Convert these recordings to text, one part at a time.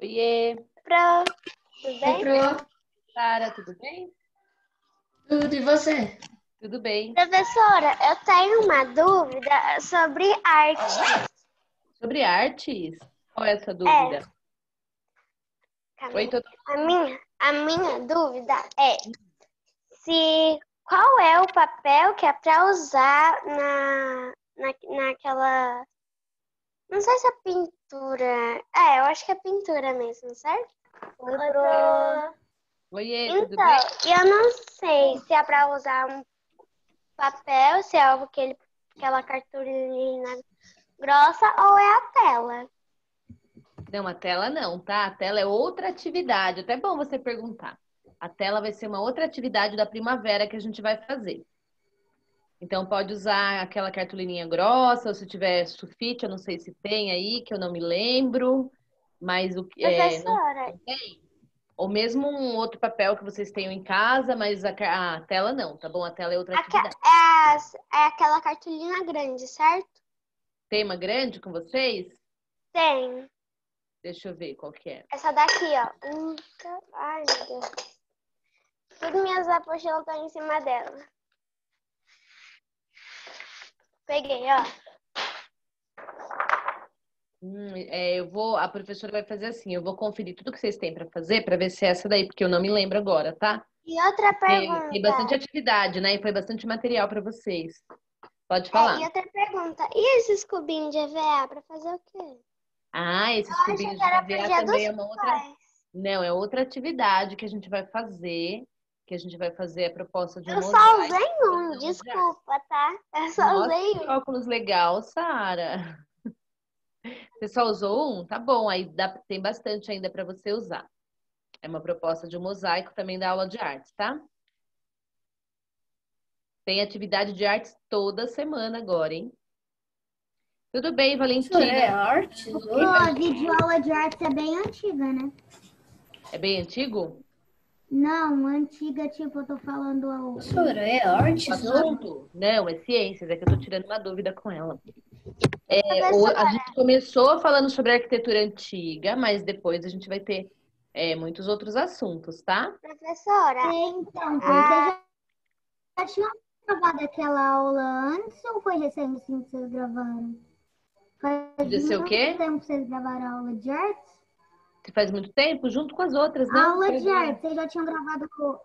Oiê, Tudo Oi, bem? Pro. Sara, tudo bem? Tudo e você? Tudo bem. Professora, eu tenho uma dúvida sobre arte. Sobre artes? Qual é essa dúvida? Oi, tudo A minha dúvida é qual é o papel que é para usar naquela. Não sei se é pintura. Eu acho que é pintura mesmo, certo? Oi, Pro. Oiê, tudo Então, bem? eu não sei se é para usar um papel, se é aquela cartolina grossa ou é a tela. Não, a tela não, tá? A tela é outra atividade. Até bom você perguntar. A tela vai ser uma outra atividade da primavera que a gente vai fazer. Então, pode usar aquela cartolininha grossa, ou se tiver sulfite, eu não sei se tem aí, que eu não me lembro. Mas o que não Professora, tem. Ou mesmo um outro papel que vocês tenham em casa, mas a tela não, tá bom? A tela é outra atividade. é aquela cartolina grande, certo? Tema grande com vocês? Tem. Deixa eu ver qual que é. Essa daqui, ó. Ai, meu Deus. Todas minhas apostilas estão em cima dela. Peguei, ó. A professora vai fazer assim, eu vou conferir tudo que vocês têm para fazer para ver se é essa daí, porque eu não me lembro agora, tá? E outra Tem bastante pergunta. atividade, né? E foi bastante material para vocês. Pode E falar. outra pergunta. E esses cubinhos de EVA para fazer o quê? Ah, esses Eu achei cubinhos que de era pro EVA Dia também dos é uma outra. Pais. Não, é outra atividade que a gente vai fazer, a proposta de um Eu só mosaico. usei Fazer um, uma de arte. desculpa, tá? Eu só Nossa, usei que um. óculos legal, Sara. Você só usou um? Tá bom, tem bastante ainda para você usar. É uma proposta de um mosaico também da aula de artes, tá? Tem atividade de artes toda semana agora, hein? Tudo bem, Professora, é Valentina? artes? A videoaula de artes é bem antiga, né? É bem antigo? Não, antiga, tipo, eu tô falando. Professora, é O artes? assunto? Não, é ciências, é que eu tô tirando uma dúvida com ela. A Professora, gente começou falando sobre arquitetura antiga, mas depois a gente vai ter muitos outros assuntos, tá? professora. Então, vocês já tinham gravado aquela aula antes ou foi recente assim que vocês gravaram? Faz Podia ser o muito quê? tempo que vocês gravaram a aula de artes? Se faz muito tempo, junto com as outras, A não? aula Foi de agora. artes, vocês já tinham gravado com.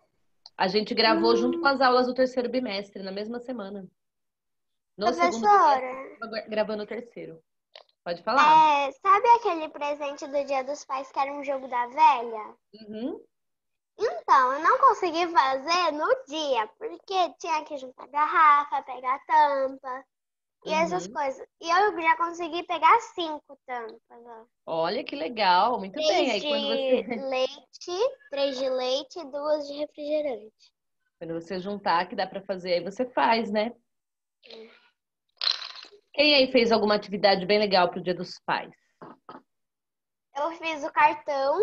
A gente gravou junto com as aulas do terceiro bimestre, na mesma semana. No segundo Professora, bimestre, tava gravando o terceiro. Pode falar. sabe aquele presente do Dia dos Pais que era um jogo da velha? Uhum. Então, eu não consegui fazer no dia, porque tinha que juntar garrafa, pegar tampa e essas Uhum. coisas. E eu já consegui pegar 5 tampas, ó. Olha que legal, muito bem. Aí Três de leite e 2 de refrigerante. quando você juntar, que dá para fazer, aí você faz, né? Quem aí fez alguma atividade bem legal pro Dia dos Pais? Eu fiz o cartão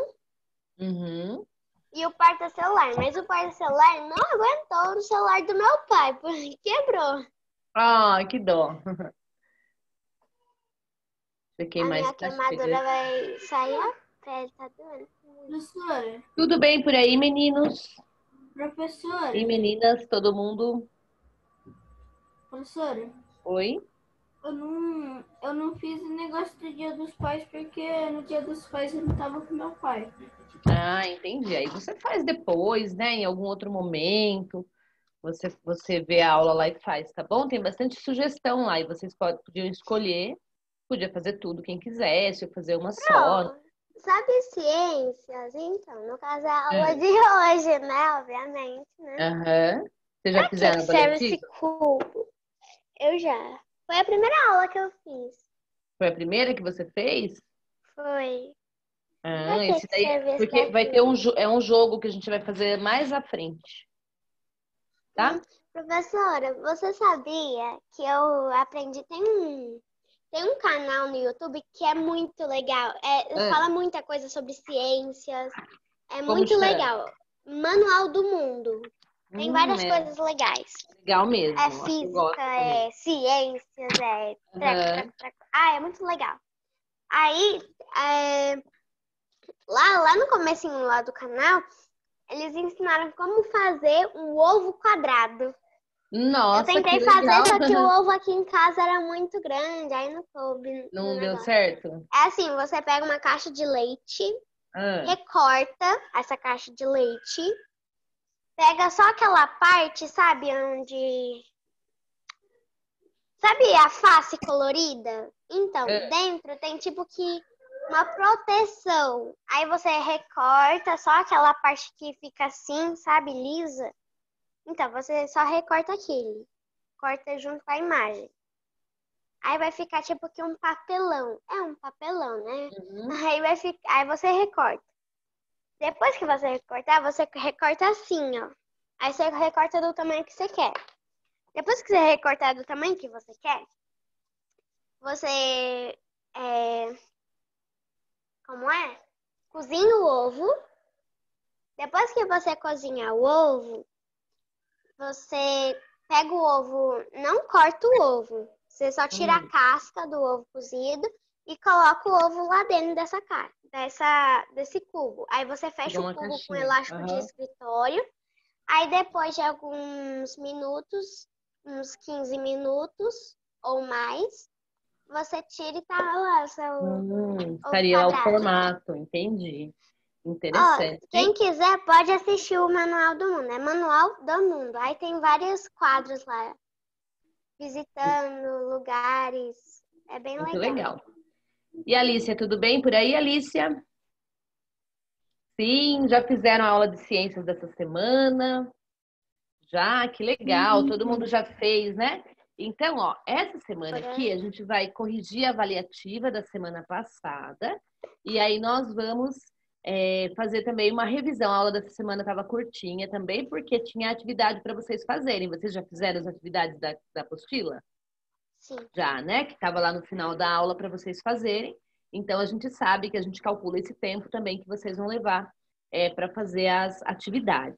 Uhum. e o porta-celular, mas o porta-celular não aguentou no celular do meu pai, porque quebrou. Ah, que dó. Ver quem A mais minha tá queimadura chegando. vai sair a pele, tá doendo. Professora, Tudo bem por aí, meninos? professora, E meninas, todo mundo? professora, Oi? eu não fiz o negócio do Dia dos Pais porque no Dia dos Pais eu não tava com meu pai. Ah, entendi. Aí você faz depois, né? Em algum outro momento. Você vê a aula lá e faz, tá bom? Tem bastante sugestão lá e vocês podiam escolher. Podia fazer tudo quem quisesse, ou fazer uma só. Não, sabe ciências? Então, no caso é a aula É. de hoje, né? Obviamente, né? Aham. Vocês já Pra que fizeram que a serve esse Valentina? cubo? Eu já. Foi a primeira aula que eu fiz. Foi a primeira que você fez? Foi. Pra Ah, que esse que daí, serve esse porque vai ter daqui? é um jogo que a gente vai fazer mais à frente, tá? Professora, você sabia que eu aprendi? Tem um canal no YouTube que é muito legal. Ah, Fala muita coisa sobre ciências. É como muito chama? legal. Manual do Mundo. Tem várias É coisas legais. legal mesmo. É Eu gosto física, também. é ciências, é Aham. treco. Ah, é muito legal. Aí, lá no comecinho lá do canal, eles ensinaram como fazer um ovo quadrado. Eu Nossa, que tentei fazer, legal. só que o ovo aqui em casa era muito grande, aí não coube no Não deu negócio. certo? É assim, você pega uma caixa de leite, Ah, recorta essa caixa de leite, pega só aquela parte, sabe, onde... Sabe a face colorida? Então, ah, dentro tem tipo que uma proteção. Aí você recorta só aquela parte que fica assim, sabe, lisa. Então, você só recorta aquele. Corta junto com a imagem. Aí vai ficar tipo que um papelão. É um papelão, né? uhum. Aí você recorta. Depois que você recortar, você recorta assim, ó. Aí você recorta do tamanho que você quer. Depois que você recortar do tamanho que você quer, você como é? Cozinha o ovo. Depois que você cozinhar o ovo, você pega o ovo, não corta o ovo. Você só tira a casca do ovo cozido e coloca o ovo lá dentro desse cubo. Aí você fecha Igual o uma cubo com caixinha. elástico de Aham. escritório. Aí depois de alguns minutos, uns 15 minutos ou mais, você tira e tá lá o seu ovo Estaria lá o quadrado. formato, entendi. Ó, Interessante, quem hein? quiser pode assistir o Manual do Mundo. É Manual do Mundo. Aí tem vários quadros lá, visitando lugares. É bem Muito legal. legal. E Alicia, tudo bem por aí, Alicia? Sim, já fizeram a aula de ciências dessa semana? Já, que legal, todo mundo já fez, né? Então, ó, essa semana aqui a gente vai corrigir a avaliativa da semana passada e aí nós vamos fazer também uma revisão. A aula dessa semana estava curtinha também, porque tinha atividade para vocês fazerem. Vocês já fizeram as atividades da apostila? Sim. Já, né? Que estava lá no final da aula para vocês fazerem. Então, a gente sabe que a gente calcula esse tempo também que vocês vão levar para fazer as atividades.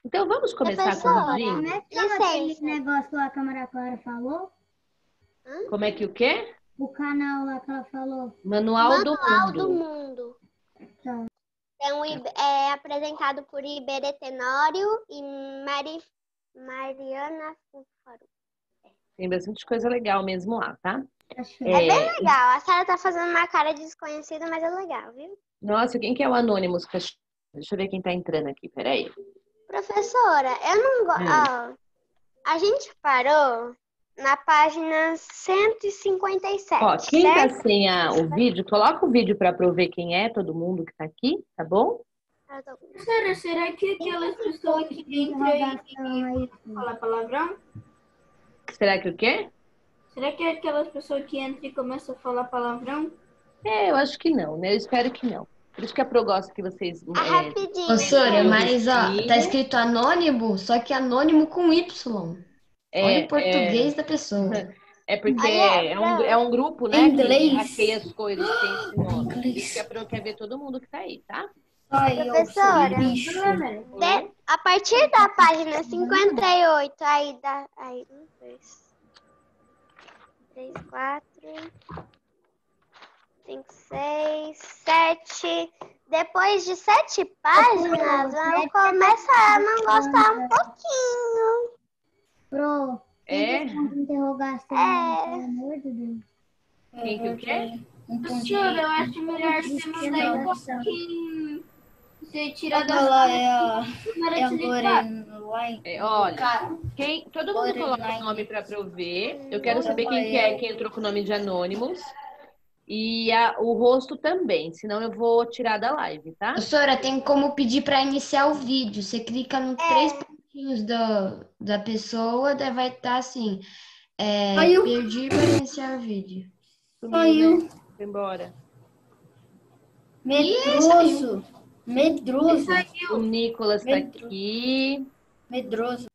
Então, vamos começar Professora, corrigindo? Como é que chama aquele licença. negócio lá que a Maria Clara falou? Como é que o quê? O canal lá que ela falou. Manual do Manual do Mundo. Mundo. Tá. É apresentado por Iberê Tenório e Mariana Fúfaro. Tem bastante coisa legal mesmo lá, tá? Achei. É bem legal. A Sara tá fazendo uma cara de desconhecida, mas é legal, viu? Nossa, quem que é o Anônimos? Deixa eu ver quem tá entrando aqui, peraí. Professora, eu não gosto. A gente parou na página 157. Ó, quem tá certo? sem o vídeo, coloca o vídeo pra eu ver quem é, todo mundo que tá aqui, tá bom? Será que aquelas pessoas que entram e falam palavrão? Será que o quê? Será que aquelas pessoas que entram e começam a falar palavrão? Eu acho que não, né? Eu espero que não. Por isso que a Pro gosta que vocês Rapidinho. Professora, mas ó, Sim. tá escrito anônimo, só que anônimo com Y. Olha o português da pessoa. É porque Olha, é um grupo, né? Inglês. Que hackeia as coisas que tem esse nome. Por isso que a Pro quer ver todo mundo que tá aí, tá? Professora, a partir da página 58, aí dá. Aí, 1, 2, 3, 4, 5, 6, 7. Depois de 7 páginas, eu começo a não gostar um pouquinho. Pro, tem questão de interrogação, pelo amor de Deus. Quem que o quê? Professora, eu acho melhor você mandar um pouquinho. Você tirar da Ela sala. é a Lorena. Olha, todo mundo coloca o nome para eu ver. Eu quero saber quem que é, quem entrou com o nome de Anônimos. E o rosto também, senão eu vou tirar da live, tá? Professora, tem como pedir para iniciar o vídeo. Você clica no 3 pontinhos da pessoa, daí vai estar assim. Pedir para iniciar o vídeo. Saiu. Né? Foi embora. Medroso. Medroso. O Nicolas tá aqui. Medroso.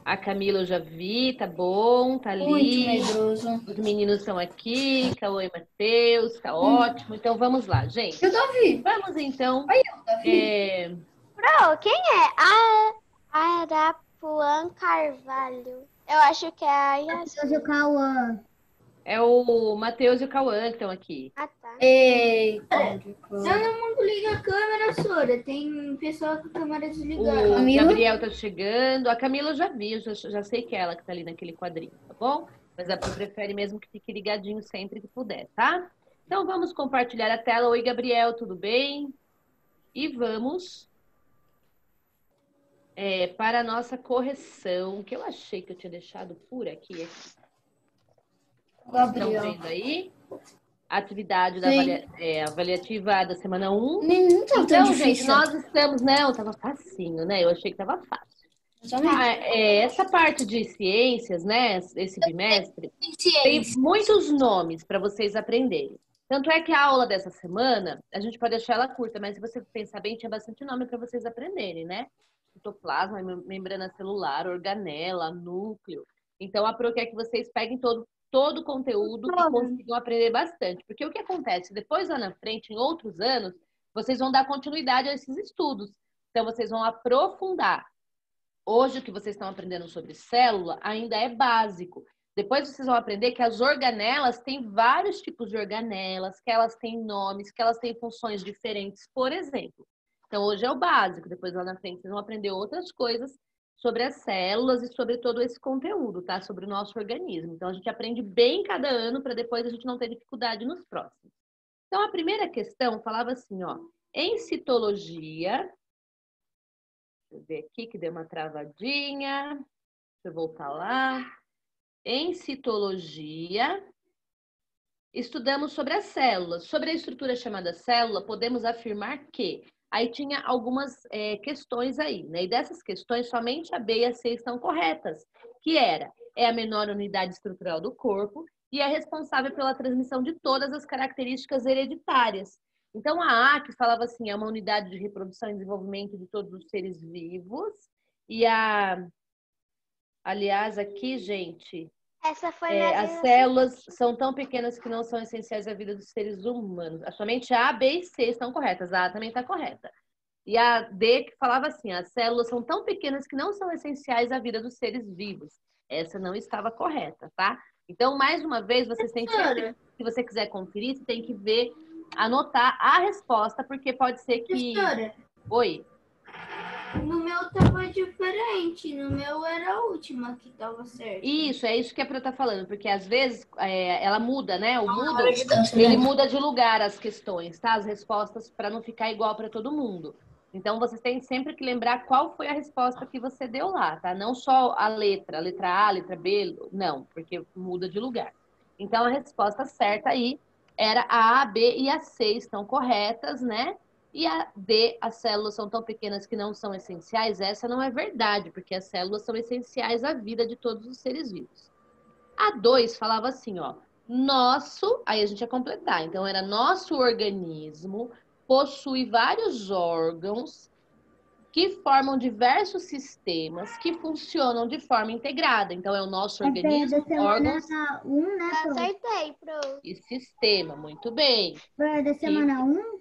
A Camila eu já vi, tá bom, tá ali. Muito medroso. Os meninos estão aqui, Cauê e Matheus, tá ótimo. Então vamos lá, gente. Eu Davi. Vamos então. Aí, Davi. Pro, quem é? Fuan Carvalho. Eu acho que é a Yasmin. Hoje o Cauã. É o Matheus e o Cauã que estão aqui. Ah, tá. Eita. Todo mundo liga a câmera, Sora. Tem pessoal com a câmera desligada. O Camila? Gabriel tá chegando. A Camila eu já vi, eu já sei que é ela que tá ali naquele quadrinho, tá bom? Mas a Pro prefere mesmo que fique ligadinho sempre que puder, tá? Então vamos compartilhar a tela. Oi, Gabriel, tudo bem? E vamos para a nossa correção, que eu achei que eu tinha deixado por aqui. Estão Gabriel. vendo aí? Atividade avaliativa da semana 1. Não tá tão Então, gente, difícil. nós estamos... Não, tava facinho, né? Eu achei que tava fácil. Essa parte de ciências, né? Esse bimestre, tem muitos nomes para vocês aprenderem. Tanto é que a aula dessa semana, a gente pode deixar ela curta, mas se você pensar bem, tinha bastante nome para vocês aprenderem, né? Citoplasma, membrana celular, organela, núcleo. Então, a Pro quer que vocês peguem todo o conteúdo e consigam aprender bastante. Porque o que acontece? Depois, lá na frente, em outros anos, vocês vão dar continuidade a esses estudos. Então, vocês vão aprofundar. Hoje, o que vocês estão aprendendo sobre célula ainda é básico. Depois, vocês vão aprender que as organelas têm vários tipos de organelas, que elas têm nomes, que elas têm funções diferentes, por exemplo. Então, hoje é o básico. Depois, lá na frente, vocês vão aprender outras coisas sobre as células e sobre todo esse conteúdo, tá? Sobre o nosso organismo. Então, a gente aprende bem cada ano para depois a gente não ter dificuldade nos próximos. Então, a primeira questão falava assim, ó. Em citologia... Deixa eu ver aqui que deu uma travadinha. Deixa eu voltar lá. Em citologia, estudamos sobre as células. Sobre a estrutura chamada célula, podemos afirmar que... Aí tinha algumas questões aí, né? E dessas questões, somente a B e a C estão corretas. Que é a menor unidade estrutural do corpo e é responsável pela transmissão de todas as características hereditárias. Então, a que falava assim, é uma unidade de reprodução e desenvolvimento de todos os seres vivos. E aliás, aqui, gente, Essa foi as células são tão pequenas que não são essenciais à vida dos seres humanos. Somente A, B e C estão corretas. A também está correta. E a D que falava assim, as células são tão pequenas que não são essenciais à vida dos seres vivos. Essa não estava correta, tá? Então, mais uma vez, vocês têm que... Se você quiser conferir, você tem que ver, anotar a resposta, porque pode ser que... Professora, Oi? no meu tava diferente. No meu era a última que tava certa. Isso, é isso que a Pro tá falando, porque às vezes ela muda, né? O Moodle, hora de dança, ele né? muda de lugar as questões, tá? As respostas, para não ficar igual para todo mundo. Então, vocês têm sempre que lembrar qual foi a resposta que você deu lá, tá? Não só a letra A, a letra B, não, porque muda de lugar. Então, a resposta certa aí era a B e a C estão corretas, né? E a D, as células são tão pequenas que não são essenciais, essa não é verdade, porque as células são essenciais à vida de todos os seres vivos. A 2 falava assim, ó, aí a gente ia completar, então era nosso organismo possui vários órgãos que formam diversos sistemas que funcionam de forma integrada. Então, é o nosso organismo, órgãos... Semana 1, né, Pro? Acertei, Pro. E sistema, muito bem. Foi da semana 1?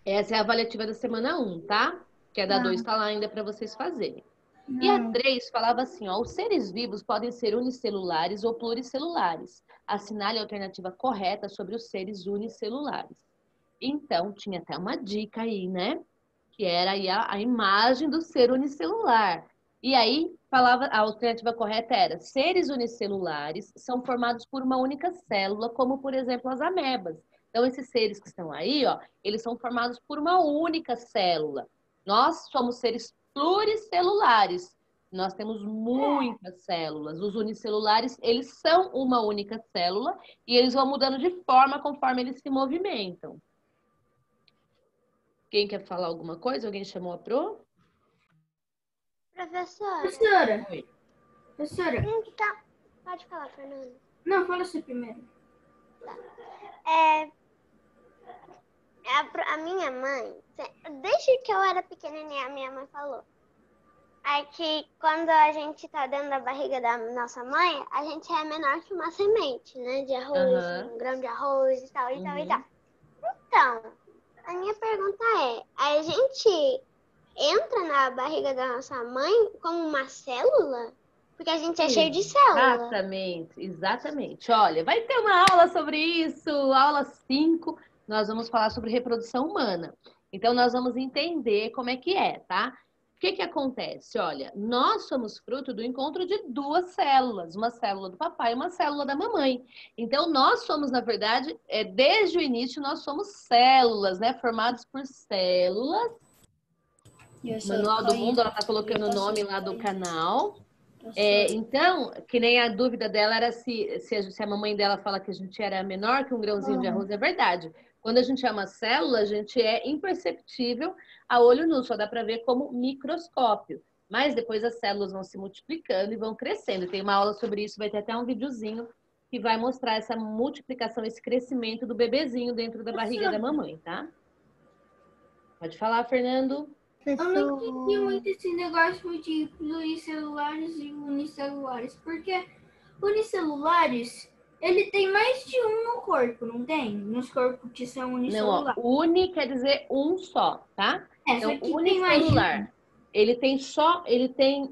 Essa é a avaliativa da semana 1, tá? Que a da 2 tá lá ainda para vocês fazerem. E a 3 falava assim, ó, os seres vivos podem ser unicelulares ou pluricelulares. Assinale a alternativa correta sobre os seres unicelulares. Então, tinha até uma dica aí, né? Que era aí a imagem do ser unicelular. E aí, falava, a alternativa correta era, seres unicelulares são formados por uma única célula, como, por exemplo, as amebas. Então, esses seres que estão aí, ó, eles são formados por uma única célula. Nós somos seres pluricelulares. Nós temos muitas células. Os unicelulares, eles são uma única célula e eles vão mudando de forma conforme eles se movimentam. Quem quer falar alguma coisa? Alguém chamou a Pro? Professora. Professora. Oi. Professora. Tá. Pode falar, Fernanda. Não, fala você primeiro. A minha mãe, desde que eu era pequenininha, a minha mãe falou. É que quando a gente tá dentro da barriga da nossa mãe, a gente é menor que uma semente, né? De arroz, um grão de arroz e tal, e tal, e tal. Então, a minha pergunta é, a gente entra na barriga da nossa mãe como uma célula? Porque a gente é cheio de célula. Exatamente, exatamente. Olha, vai ter uma aula sobre isso, aula 5. Nós vamos falar sobre reprodução humana. Então, nós vamos entender como é que é, tá? O que que acontece? Olha, nós somos fruto do encontro de duas células, uma célula do papai e uma célula da mamãe. Então, nós somos, na verdade, desde o início, nós somos células, né? Formados por células. Manual do Mundo, ela tá colocando o nome lá do canal. Então, que nem a dúvida dela era se a mamãe dela fala que a gente era menor que um grãozinho de arroz, é verdade. Quando a gente é uma célula, a gente é imperceptível a olho nu, só dá para ver como microscópio. Mas depois as células vão se multiplicando e vão crescendo. Tem uma aula sobre isso, vai ter até um videozinho que vai mostrar essa multiplicação, esse crescimento do bebezinho dentro da barriga da mamãe, tá? Pode falar, Fernando. Eu não entendi muito esse negócio de pluricelulares e unicelulares, porque unicelulares, ele tem mais de um no corpo, não tem? Nos corpos que são unicelulares. Não, ó, uni quer dizer um só, tá? Então, unicelular. Ele tem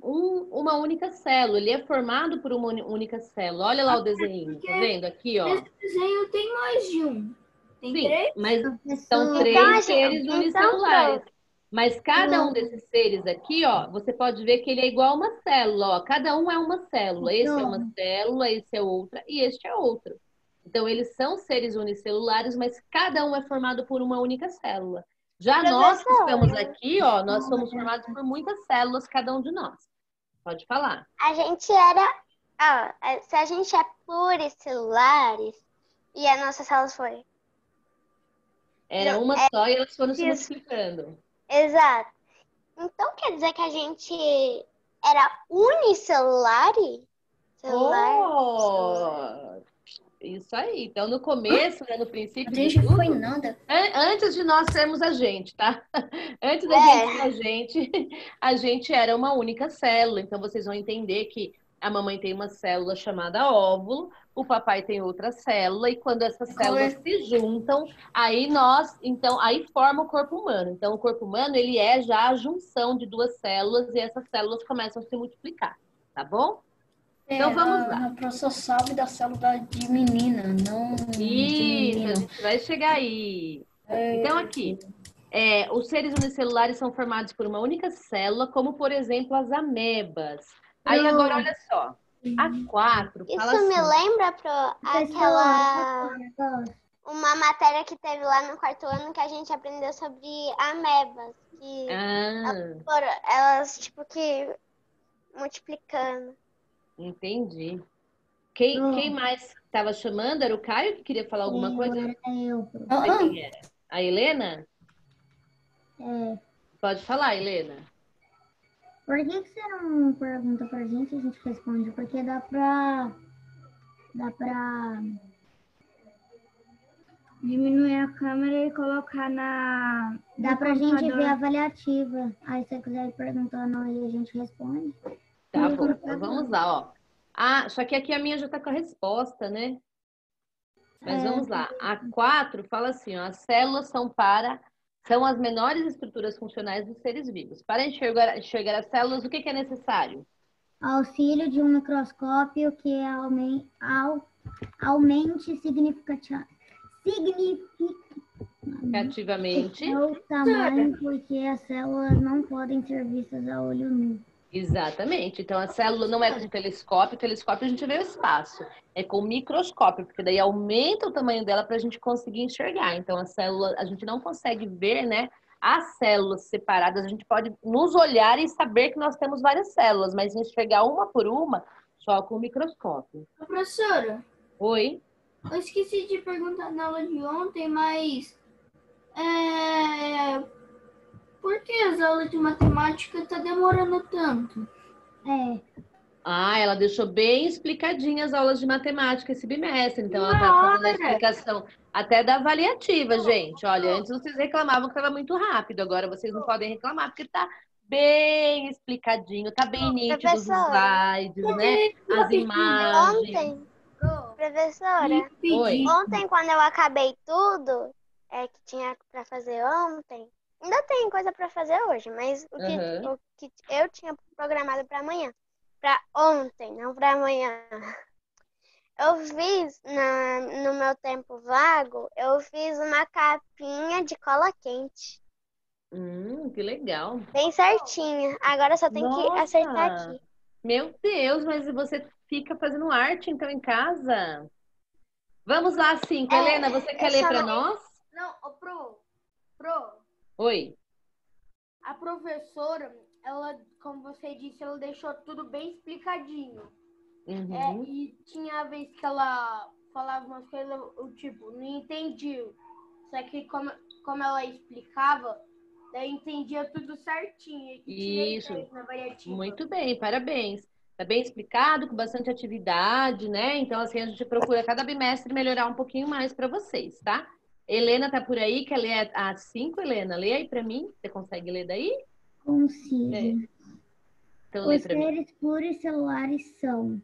uma única célula, ele é formado por uma única célula. Olha lá o desenho, tá vendo aqui, ó? Esse desenho tem mais de um. Tem Sim, 3? mas são 3 seres unicelulares. Mas cada um desses seres aqui, ó, você pode ver que ele é igual a uma célula, ó. Cada um é uma célula. Esse é uma célula, esse é outra e este é outra. Então, eles são seres unicelulares, mas cada um é formado por uma única célula. Já nós que estamos aqui, ó, nós somos formados por muitas células, cada um de nós. Pode falar. A gente era... se a gente é pluricelulares e as nossas células foi... Era uma só e elas foram se multiplicando. Exato. Então quer dizer que a gente era unicelular? Isso aí. Então, no começo, né, no princípio A gente de tudo, foi nada. Antes de nós sermos a gente, tá? Antes da gente ser a gente era uma única célula. Então, vocês vão entender que a mamãe tem uma célula chamada óvulo, o papai tem outra célula, e quando essas células se juntam, aí forma o corpo humano. Então, o corpo humano, ele é já a junção de duas células, e essas células começam a se multiplicar, tá bom? Então, vamos lá. A professora sabe da célula de menina, não de Isso, menino. a gente vai chegar aí. Então, aqui, os seres unicelulares são formados por uma única célula, como, por exemplo, as amebas. Aí, agora, olha só. A 4 fala Isso assim... me lembra uma matéria que teve lá no 4º ano que a gente aprendeu sobre amebas. Que elas, tipo, que multiplicando. Entendi. Quem mais estava chamando? Era o Caio que queria falar alguma coisa? Quem era? A Helena? Pode falar, Helena. Por que você não pergunta pra gente e a gente responde? Porque dá pra diminuir a câmera e colocar na... Dá pra gente ver a avaliativa. Aí se você quiser ir perguntando aí, a gente responde. Tá bom, então vamos lá, ó. Só que aqui a minha já tá com a resposta, né? Mas vamos lá. A 4 fala assim, ó, as células são as menores estruturas funcionais dos seres vivos. Para enxergar as células, o que é necessário? Auxílio de um microscópio que aumente significativamente o tamanho, porque as células não podem ser vistas a olho nu. Exatamente. Então, a célula não é com telescópio. O telescópio a gente vê o espaço. É com microscópio, porque daí aumenta o tamanho dela para a gente conseguir enxergar. Então, a célula, a gente não consegue ver, né? As células separadas, a gente pode nos olhar e saber que nós temos várias células, mas enxergar uma por uma só com o microscópio. Professora? Oi? Eu esqueci de perguntar na aula de ontem, mas... por que as aulas de matemática tá demorando tanto? Ela deixou bem explicadinhas as aulas de matemática esse bimestre. Então, ela tá fazendo a explicação até da avaliativa, gente. Olha, antes vocês reclamavam que estava muito rápido. Agora vocês não podem reclamar, porque tá bem explicadinho, tá bem nítido os slides, né? As imagens. Professora, Oi. ontem quando eu acabei tudo que tinha para fazer ontem, Ainda tem coisa para fazer hoje, mas Aham. o que eu tinha programado para amanhã, para ontem, não para amanhã. Eu fiz no meu tempo vago, eu fiz uma capinha de cola quente, Que legal. bem certinha. Agora só tem que acertar Nossa, aqui. meu Deus, mas você fica fazendo arte então em casa? Vamos lá, cinco. Helena, você quer Eu ler só para não. nós? Não, ô, Pro, Oi. a professora, ela, como você disse, ela deixou tudo bem explicadinho. Uhum. E tinha a vez que ela falava umas coisas, eu, tipo, não entendi. Só que como ela explicava, daí entendia tudo certinho. E tirei Isso. 10 na variativa. Muito bem, parabéns. Tá bem explicado, com bastante atividade, né? Então, assim, a gente procura cada bimestre melhorar um pouquinho mais para vocês, tá? Helena tá por aí, quer ler a 5, Helena? Lê aí para mim. Você consegue ler daí? Consigo. Então, lê Os para mim. seres pluricelulares são.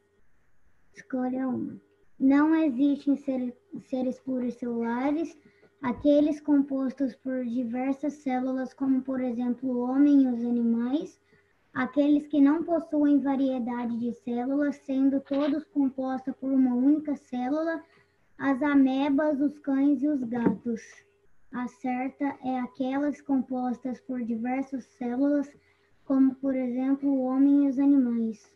Escolha uma. Não existem seres pluricelulares, aqueles compostos por diversas células, como por exemplo o homem e os animais, aqueles que não possuem variedade de células, sendo todos compostos por uma única célula, as amebas, os cães e os gatos. A certa é aquelas compostas por diversas células, como por exemplo o homem e os animais.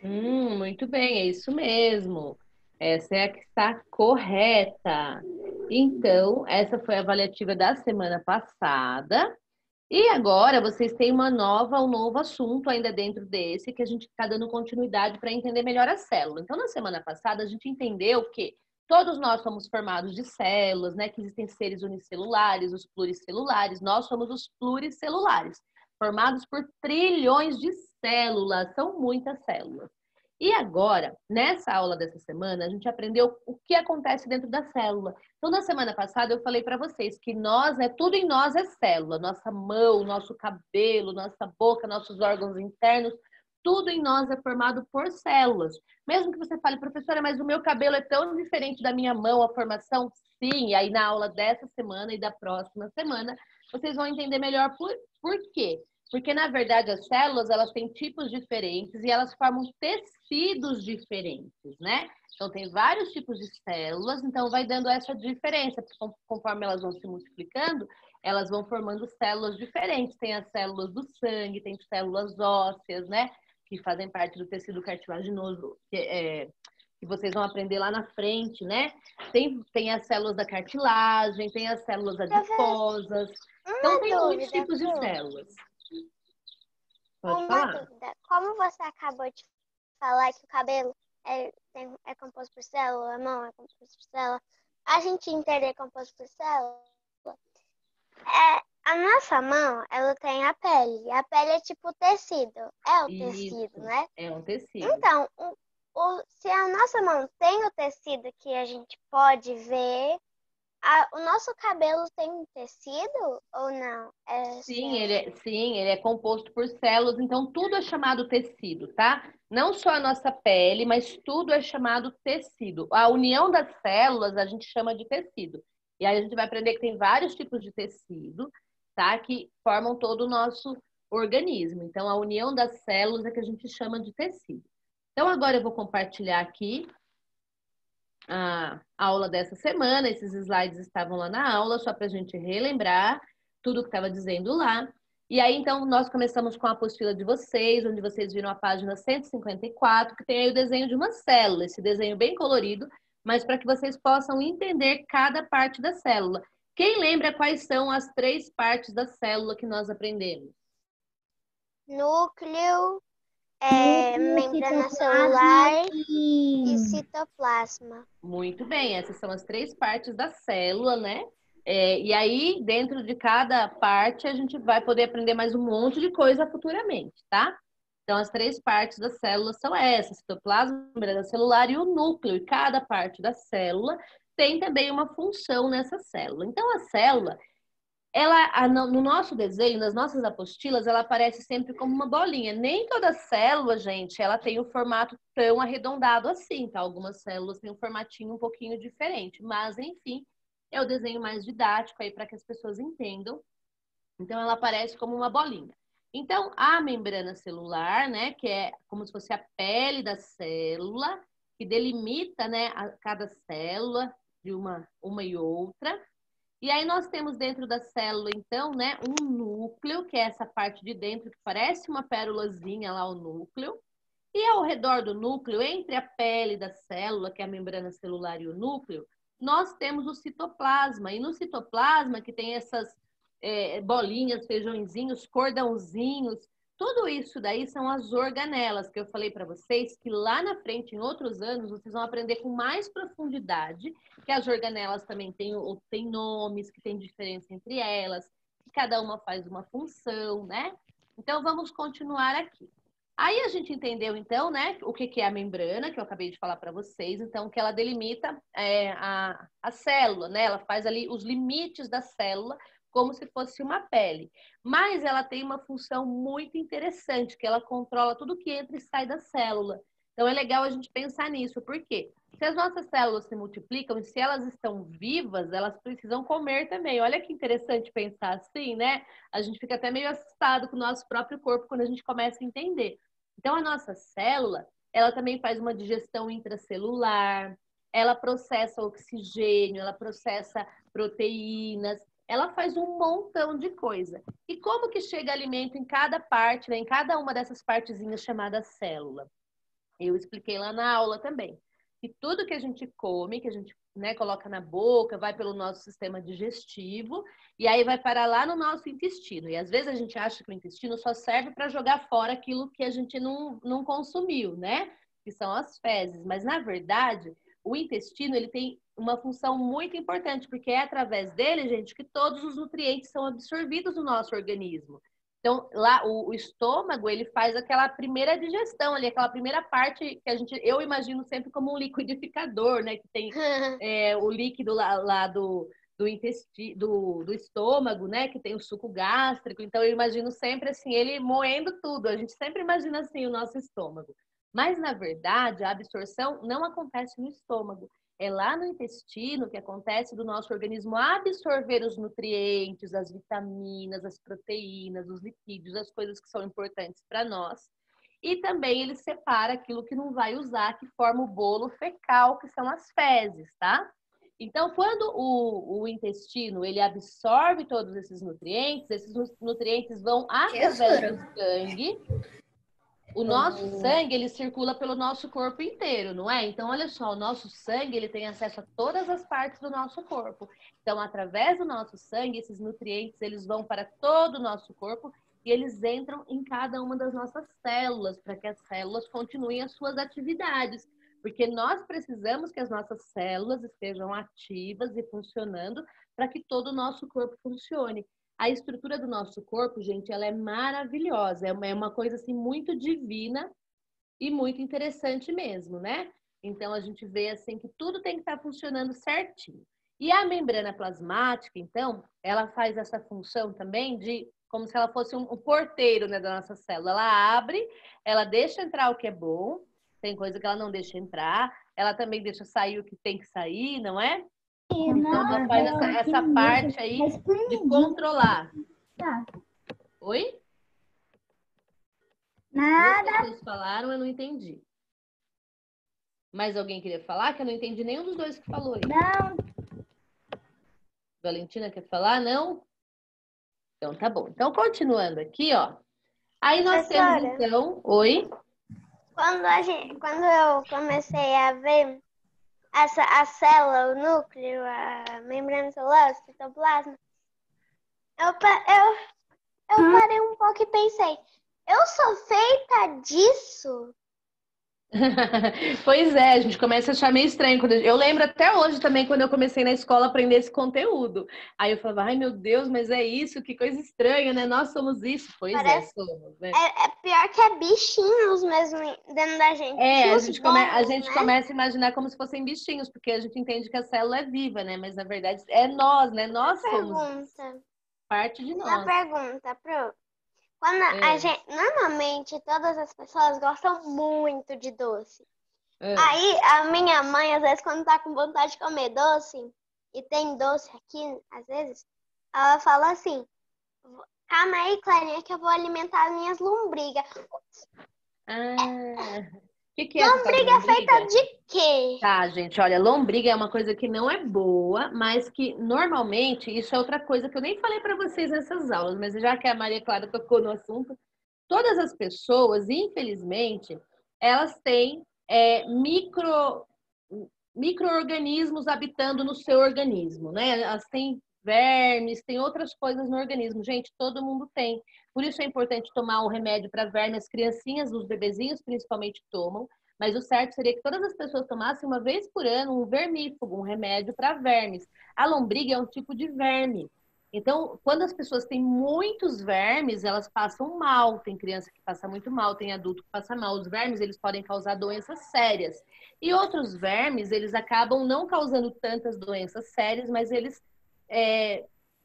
Muito bem, é isso mesmo. Essa é a que está correta. Então, essa foi a avaliativa da semana passada. E agora vocês têm um novo assunto ainda dentro desse, que a gente está dando continuidade para entender melhor a célula. Então, na semana passada, a gente entendeu que todos nós somos formados de células, né? Que existem seres unicelulares, os pluricelulares, nós somos os pluricelulares, formados por trilhões de células, são muitas células. E agora, nessa aula dessa semana, a gente aprendeu o que acontece dentro da célula. Então, na semana passada, eu falei para vocês que nós, né, tudo em nós é célula. Nossa mão, nosso cabelo, nossa boca, nossos órgãos internos, tudo em nós é formado por células. Mesmo que você fale, professora, mas o meu cabelo é tão diferente da minha mão, a formação, sim. E aí, na aula dessa semana e da próxima semana, vocês vão entender melhor por quê. Porque, na verdade, as células, elas têm tipos diferentes e elas formam tecidos diferentes, né? Então, tem vários tipos de células, então vai dando essa diferença. Conforme elas vão se multiplicando, elas vão formando células diferentes. Tem as células do sangue, tem células ósseas, né? Que fazem parte do tecido cartilaginoso, que vocês vão aprender lá na frente, né? Tem as células da cartilagem, tem as células adiposas. Então, tem muitos Dúvida, tipos de Pro. células. Pode Uma falar. dúvida. Como você acabou de falar que o cabelo é composto por célula, a mão é composto por célula, a gente inteira é composto por célula, a nossa mão, ela tem a pele. E a pele é tipo tecido. É o tecido, Isso, né? é um tecido. Então, se a nossa mão tem o tecido que a gente pode ver, o nosso cabelo tem um tecido ou não? Sim, ele é composto por células, então tudo é chamado tecido, tá? Não só a nossa pele, mas tudo é chamado tecido. A união das células a gente chama de tecido. E aí a gente vai aprender que tem vários tipos de tecido, tá? Que formam todo o nosso organismo. Então a união das células é que a gente chama de tecido. Então agora eu vou compartilhar aqui a aula dessa semana. Esses slides estavam lá na aula, só para a gente relembrar tudo que estava dizendo lá. E aí, então, nós começamos com a apostila de vocês, onde vocês viram a página 154, que tem aí o desenho de uma célula, esse desenho bem colorido, mas para que vocês possam entender cada parte da célula. Quem lembra quais são as 3 partes da célula que nós aprendemos? Núcleo, membrana citoplasma celular e e citoplasma. Muito bem, essas são as 3 partes da célula, né? E aí, dentro de cada parte, a gente vai poder aprender mais um monte de coisa futuramente, tá? Então, as 3 partes da célula são essas: citoplasma, membrana celular e o núcleo. E cada parte da célula tem também uma função nessa célula. Então, a célula, no nosso desenho, nas nossas apostilas, ela aparece sempre como uma bolinha. Nem toda célula, gente, ela tem o formato tão arredondado assim, tá? Algumas células têm um formatinho um pouquinho diferente, mas enfim, é o desenho mais didático aí para que as pessoas entendam Então, ela aparece como uma bolinha. Então, a membrana celular, né, que é como se fosse a pele da célula, que delimita, né, cada célula de uma e outra. E aí nós temos dentro da célula, então, né, um núcleo, que é essa parte de dentro, que parece uma pérolazinha lá, o núcleo. E ao redor do núcleo, entre a pele da célula, que é a membrana celular, e o núcleo, nós temos o citoplasma. E no citoplasma, que tem essas bolinhas, feijõezinhos, cordãozinhos, tudo isso daí são as organelas, que eu falei para vocês, que lá na frente, em outros anos, vocês vão aprender com mais profundidade, que as organelas também têm nomes, que tem diferença entre elas, que cada uma faz uma função, né? Então, vamos continuar aqui. Aí a gente entendeu, então, né, o que é a membrana, que eu acabei de falar para vocês. Então, que ela delimita a célula, né? Ela faz ali os limites da célula, como se fosse uma pele. Mas ela tem uma função muito interessante, que ela controla tudo que entra e sai da célula. Então, é legal a gente pensar nisso. Por quê? Se as nossas células se multiplicam e se elas estão vivas, elas precisam comer também. Olha que interessante pensar assim, né? A gente fica até meio assustado com o nosso próprio corpo quando a gente começa a entender. Então, a nossa célula, ela também faz uma digestão intracelular, ela processa oxigênio, ela processa proteínas, ela faz um montão de coisa. E como que chega alimento em cada parte, né, em cada uma dessas partezinhas chamadas célula? Eu expliquei lá na aula também. Que tudo que a gente come, que a gente, né, coloca na boca, vai pelo nosso sistema digestivo e aí vai parar lá no nosso intestino. E às vezes a gente acha que o intestino só serve para jogar fora aquilo que a gente não consumiu, né? Que são as fezes. Mas na verdade, o intestino ele tem uma função muito importante, porque é através dele, gente, que todos os nutrientes são absorvidos no nosso organismo. Então, lá o estômago, ele faz aquela primeira digestão ali, aquela primeira parte que eu imagino sempre como um liquidificador, né? Que tem o líquido lá do intestino, do estômago, né? Que tem o suco gástrico. Então, eu imagino sempre assim, ele moendo tudo. A gente sempre imagina assim o nosso estômago. Mas, na verdade, a absorção não acontece no estômago. É lá no intestino que acontece do nosso organismo absorver os nutrientes, as vitaminas, as proteínas, os lipídios, as coisas que são importantes para nós. E também ele separa aquilo que não vai usar, que forma o bolo fecal, que são as fezes, tá? Então, quando o intestino ele absorve todos esses nutrientes vão através do sangue. O nosso sangue, ele circula pelo nosso corpo inteiro, não é? Então, olha só, o nosso sangue, ele tem acesso a todas as partes do nosso corpo. Então, através do nosso sangue, esses nutrientes, eles vão para todo o nosso corpo e eles entram em cada uma das nossas células, para que as células continuem as suas atividades. Porque nós precisamos que as nossas células estejam ativas e funcionando para que todo o nosso corpo funcione. A estrutura do nosso corpo, gente, ela é maravilhosa. É uma coisa, assim, muito divina e muito interessante mesmo, né? Então, a gente vê, assim, que tudo tem que estar funcionando certinho. E a membrana plasmática, então, ela faz essa função também de como se ela fosse um porteiro, né, da nossa célula. Ela abre, ela deixa entrar o que é bom, tem coisa que ela não deixa entrar, ela também deixa sair o que tem que sair, não é? Então, ela faz essa parte aí de controlar. Tá. Oi? Nada. Vocês falaram, eu não entendi. Mais alguém queria falar? Que eu não entendi nenhum dos dois que falou aí. Não. Valentina quer falar? Não? Então, tá bom. Então, continuando aqui, ó. Aí nós temos, então... Oi? Quando eu comecei a ver a célula, o núcleo, a membrana celular, o citoplasma, eu parei um pouco e pensei, eu sou feita disso? Pois é, a gente começa a achar meio estranho. Eu lembro até hoje também, quando eu comecei na escola a aprender esse conteúdo. Aí eu falava, ai meu Deus, mas é isso, que coisa estranha, né? Nós somos isso. Pois Parece, somos, né? É pior que é bichinhos mesmo dentro da gente. A gente começa a imaginar como se fossem bichinhos, porque a gente entende que a célula é viva, né? Mas na verdade é nós, né? Nós somos parte de nós. Uma pergunta, Pro. Normalmente todas as pessoas gostam muito de doce. Aí a minha mãe, às vezes, quando tá com vontade de comer doce, e tem doce aqui, às vezes, ela fala assim, Calma aí, Clarinha, que eu vou alimentar as minhas lombrigas. O que é essa tal de Lombriga é feita de quê? Tá, gente, olha, lombriga é uma coisa que não é boa, mas que normalmente, isso é outra coisa que eu nem falei para vocês nessas aulas, mas já que a Maria Clara tocou no assunto, todas as pessoas, infelizmente, elas têm micro-organismos habitando no seu organismo, né? Elas têm vermes, tem outras coisas no organismo. Gente, todo mundo tem. Por isso é importante tomar o remédio para verme. As criancinhas, os bebezinhos principalmente tomam. Mas o certo seria que todas as pessoas tomassem uma vez por ano um vermífugo, um remédio para vermes. A lombriga é um tipo de verme. Então, quando as pessoas têm muitos vermes, elas passam mal. Tem criança que passa muito mal, tem adulto que passa mal. Os vermes, eles podem causar doenças sérias. E outros vermes, eles acabam não causando tantas doenças sérias, mas eles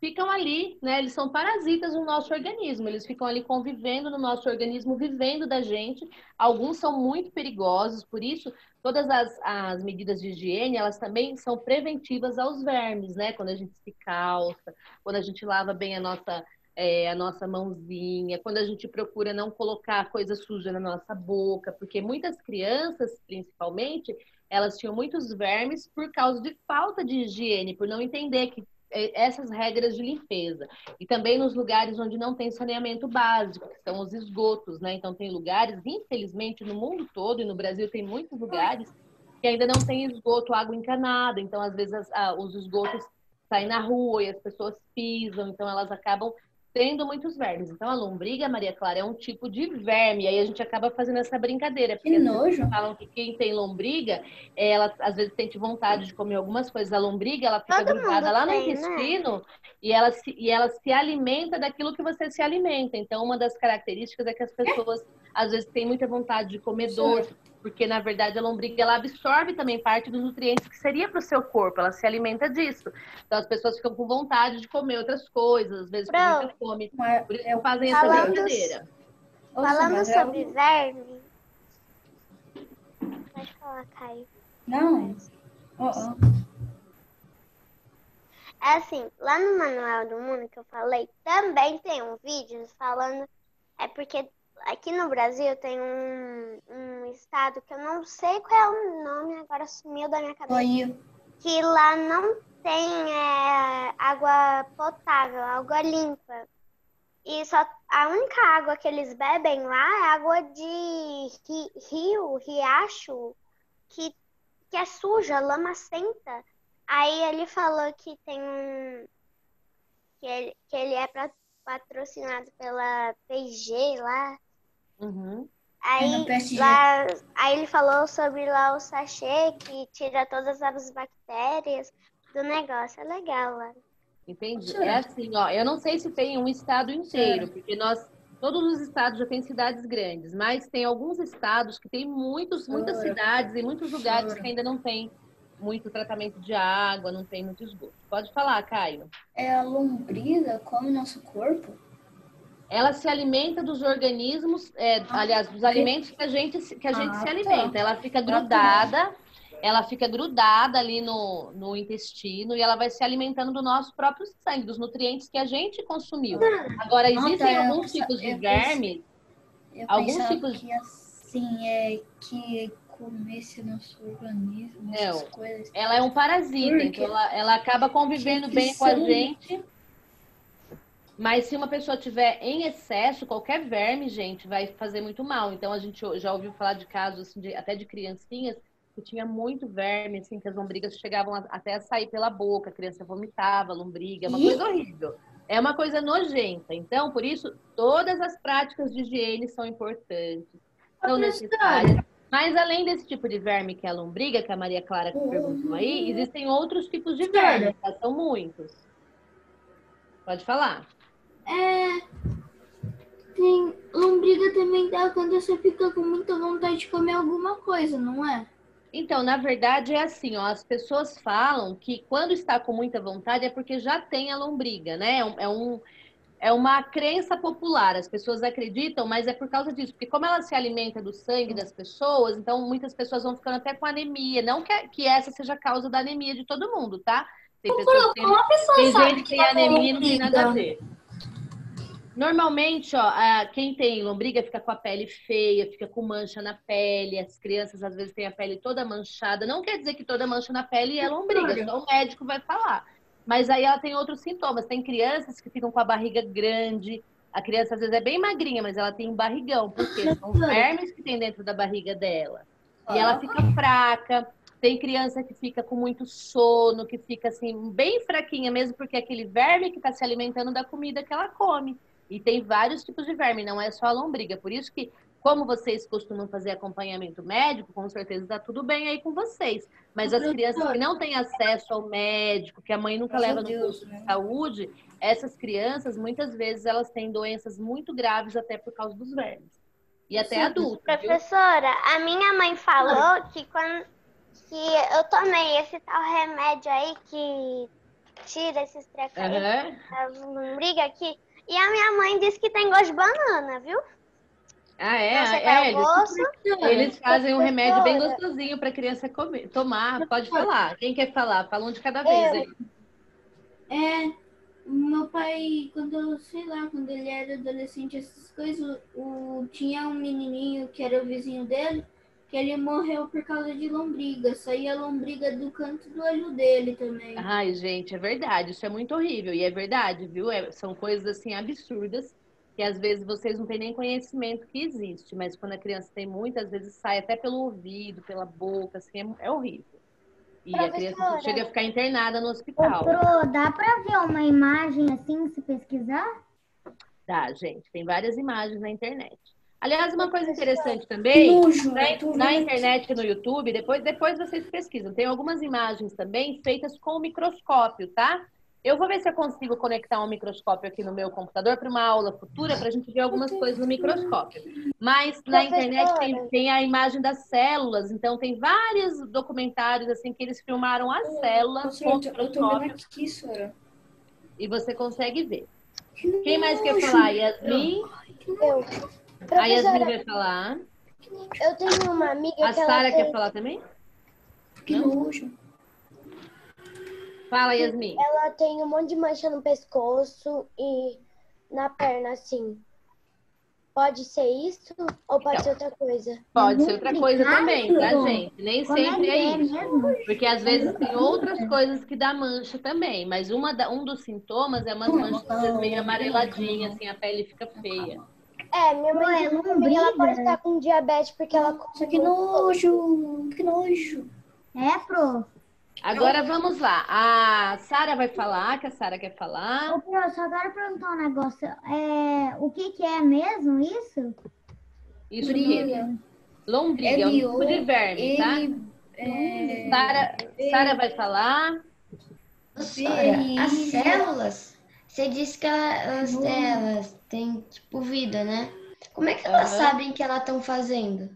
ficam ali, né? Eles são parasitas no nosso organismo. Eles ficam ali convivendo no nosso organismo, vivendo da gente. Alguns são muito perigosos, por isso todas as medidas de higiene, elas também são preventivas aos vermes, né? Quando a gente se calça, quando a gente lava bem a nossa mãozinha, quando a gente procura não colocar coisa suja na nossa boca, porque muitas crianças, principalmente, elas tinham muitos vermes por causa de falta de higiene, por não entender que essas regras de limpeza. E também nos lugares onde não tem saneamento básico, que são os esgotos, né? Então tem lugares, infelizmente, no mundo todo, e no Brasil tem muitos lugares, que ainda não tem esgoto, água encanada. Então, às vezes, os esgotos saem na rua e as pessoas pisam, então elas acabam tendo muitos vermes. Então, a lombriga, Maria Clara, é um tipo de verme. Aí a gente acaba fazendo essa brincadeira. Porque Que as nojo. pessoas falam que quem tem lombriga, ela às vezes sente vontade de comer algumas coisas. A lombriga, ela fica Todo grudada mundo lá no tem, intestino, né? E ela se alimenta daquilo que você se alimenta. Então, uma das características é que as pessoas, às vezes, têm muita vontade de comer doce, porque, na verdade, a lombriga, ela absorve também parte dos nutrientes que seria para o seu corpo. Ela se alimenta disso. Então, as pessoas ficam com vontade de comer outras coisas, às vezes com muita fome. Por isso que fazem essa brincadeira. Falando sobre verme... Pode falar, Caio. Não. É assim, lá no Manual do Mundo que eu falei, também tem um vídeo falando... É porque aqui no Brasil tem um estado que eu não sei qual é o nome, agora sumiu da minha cabeça. Bahia. Que lá não tem água potável, água limpa. E só a única água que eles bebem lá é água de rio, riacho, que é suja, lamacenta. Aí ele falou que tem que ele é patrocinado pela P&G lá. Uhum. Aí ele falou sobre lá o sachê que tira todas as bactérias do negócio. É legal lá. Entendi. É assim, ó, eu não sei se tem um estado inteiro, porque todos os estados já têm cidades grandes, mas tem alguns estados que tem muitas cidades e muitos lugares que ainda não tem muito tratamento de água, não tem muito esgoto. Pode falar, Caio. A lombriga come nosso corpo? Ela se alimenta dos organismos, aliás, dos alimentos que a gente se alimenta. Ela fica grudada. Ela fica grudada ali no intestino e ela vai se alimentando do nosso próprio sangue, dos nutrientes que a gente consumiu. Agora, existem alguns tipos de vermes. Alguns tipos que assim que comesse nosso organismo, essas coisas. Ela é um parasita, então ela acaba convivendo bem com a gente. Mas se uma pessoa tiver em excesso, qualquer verme, gente, vai fazer muito mal. Então, a gente já ouviu falar de casos assim, até de criancinhas que tinha muito verme, assim, que as lombrigas chegavam até a sair pela boca, a criança vomitava, lombriga, é uma coisa horrível. É uma coisa nojenta. Então, por isso, todas as práticas de higiene são importantes, são necessárias. Mas além desse tipo de verme que é a lombriga, que a Maria Clara perguntou aí, existem outros tipos de verme, tá? São muitos. Pode falar. Tem lombriga também dá quando você fica com muita vontade de comer alguma coisa, não é? Então, na verdade, é assim, ó, as pessoas falam que quando está com muita vontade é porque já tem a lombriga, né? É uma crença popular, as pessoas acreditam, mas é por causa disso, porque como ela se alimenta do sangue das pessoas, então muitas pessoas vão ficando até com anemia, não que essa seja a causa da anemia de todo mundo, tá? Tem pessoas que tem gente que tem anemia e não tem nada a ver. Normalmente, ó, quem tem lombriga fica com a pele feia, fica com mancha na pele. As crianças às vezes têm a pele toda manchada. Não quer dizer que toda mancha na pele é lombriga, só o médico vai falar. Mas aí ela tem outros sintomas. Tem crianças que ficam com a barriga grande. A criança às vezes é bem magrinha, mas ela tem um barrigão, porque são vermes que tem dentro da barriga dela. E ela fica fraca. Tem criança que fica com muito sono, que fica assim, bem fraquinha mesmo, porque é aquele verme que está se alimentando da comida que ela come. E tem vários tipos de verme, não é só a lombriga. Por isso que, como vocês costumam fazer acompanhamento médico, com certeza está tudo bem aí com vocês. Mas as crianças que não têm acesso ao médico, que a mãe nunca leva no posto de saúde, essas crianças, muitas vezes, elas têm doenças muito graves até por causa dos vermes. E até adultos. Professora, a minha mãe falou que eu tomei esse tal remédio aí que tira esses trecos da lombriga aqui. E a minha mãe disse que tem gosto de banana, viu? Eles fazem um remédio bem gostosinho para a criança tomar. Pode falar. Quem quer falar? Fala um de cada vez aí. Meu pai, quando ele era adolescente, essas coisas, tinha um menininho que era o vizinho dele, que ele morreu por causa de lombriga. Saía lombriga do canto do olho dele também. Ai, gente, é verdade. Isso é muito horrível. E é verdade, viu? São coisas assim absurdas que às vezes vocês não têm nem conhecimento que existe. Mas quando a criança tem muito, às vezes sai até pelo ouvido, pela boca, assim, é horrível. E a criança chega a ficar internada no hospital. Dá para ver uma imagem assim, se pesquisar? Dá, gente. Tem várias imagens na internet. Aliás, uma coisa interessante também, na internet e no YouTube, depois vocês pesquisam, tem algumas imagens também feitas com o microscópio, tá? Eu vou ver se eu consigo conectar um microscópio aqui no meu computador para uma aula futura, para a gente ver algumas coisas no microscópio. Mas na internet tem a imagem das células, então tem vários documentários assim que eles filmaram as células com o microscópio. E você consegue ver. Quem mais quer falar? Yasmin? A Yasmin vai falar. Eu tenho uma amiga A Sara quer falar também? Que nojo. Fala, Yasmin. Ela tem um monte de mancha no pescoço e na perna, assim. Pode ser isso ou pode ser outra coisa? Pode ser outra coisa também, tá, gente? Nem sempre é isso. Porque às vezes tem outras coisas que dá mancha também. Mas um dos sintomas é umas manchas meio amareladinhas, assim, a pele fica feia. Minha mãe disse que ela pode estar com diabetes porque ela... Que nojo, que nojo. Pro. Agora vamos lá. A Sara vai falar, que a Sara quer falar. Eu só quero perguntar um negócio. O que é mesmo isso? Isso aqui. Lombriga, é um tipo de verme, tá? Sara vai falar. Sara, as células, você disse que elas têm, tipo, vida, né? Como é que elas sabem que elas estão fazendo?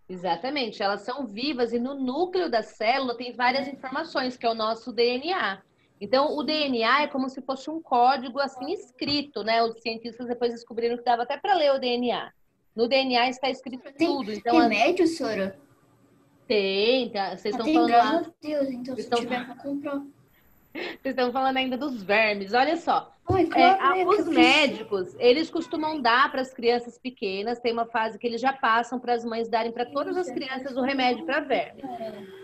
Exatamente, elas são vivas e no núcleo da célula tem várias informações, que é o nosso DNA. Então, o DNA é como se fosse um código assim escrito, né? Os cientistas depois descobriram que dava até para ler o DNA. No DNA está escrito tudo. Então, remédio, Sora? Tem, tá? Vocês estão falando lá. Meu Deus, então se tiver pra comprar. Vocês estão falando ainda dos vermes. Olha só. Claro, os médicos, eles costumam dar para as crianças pequenas, tem uma fase que eles já passam para as mães darem para todas as crianças o remédio para verme.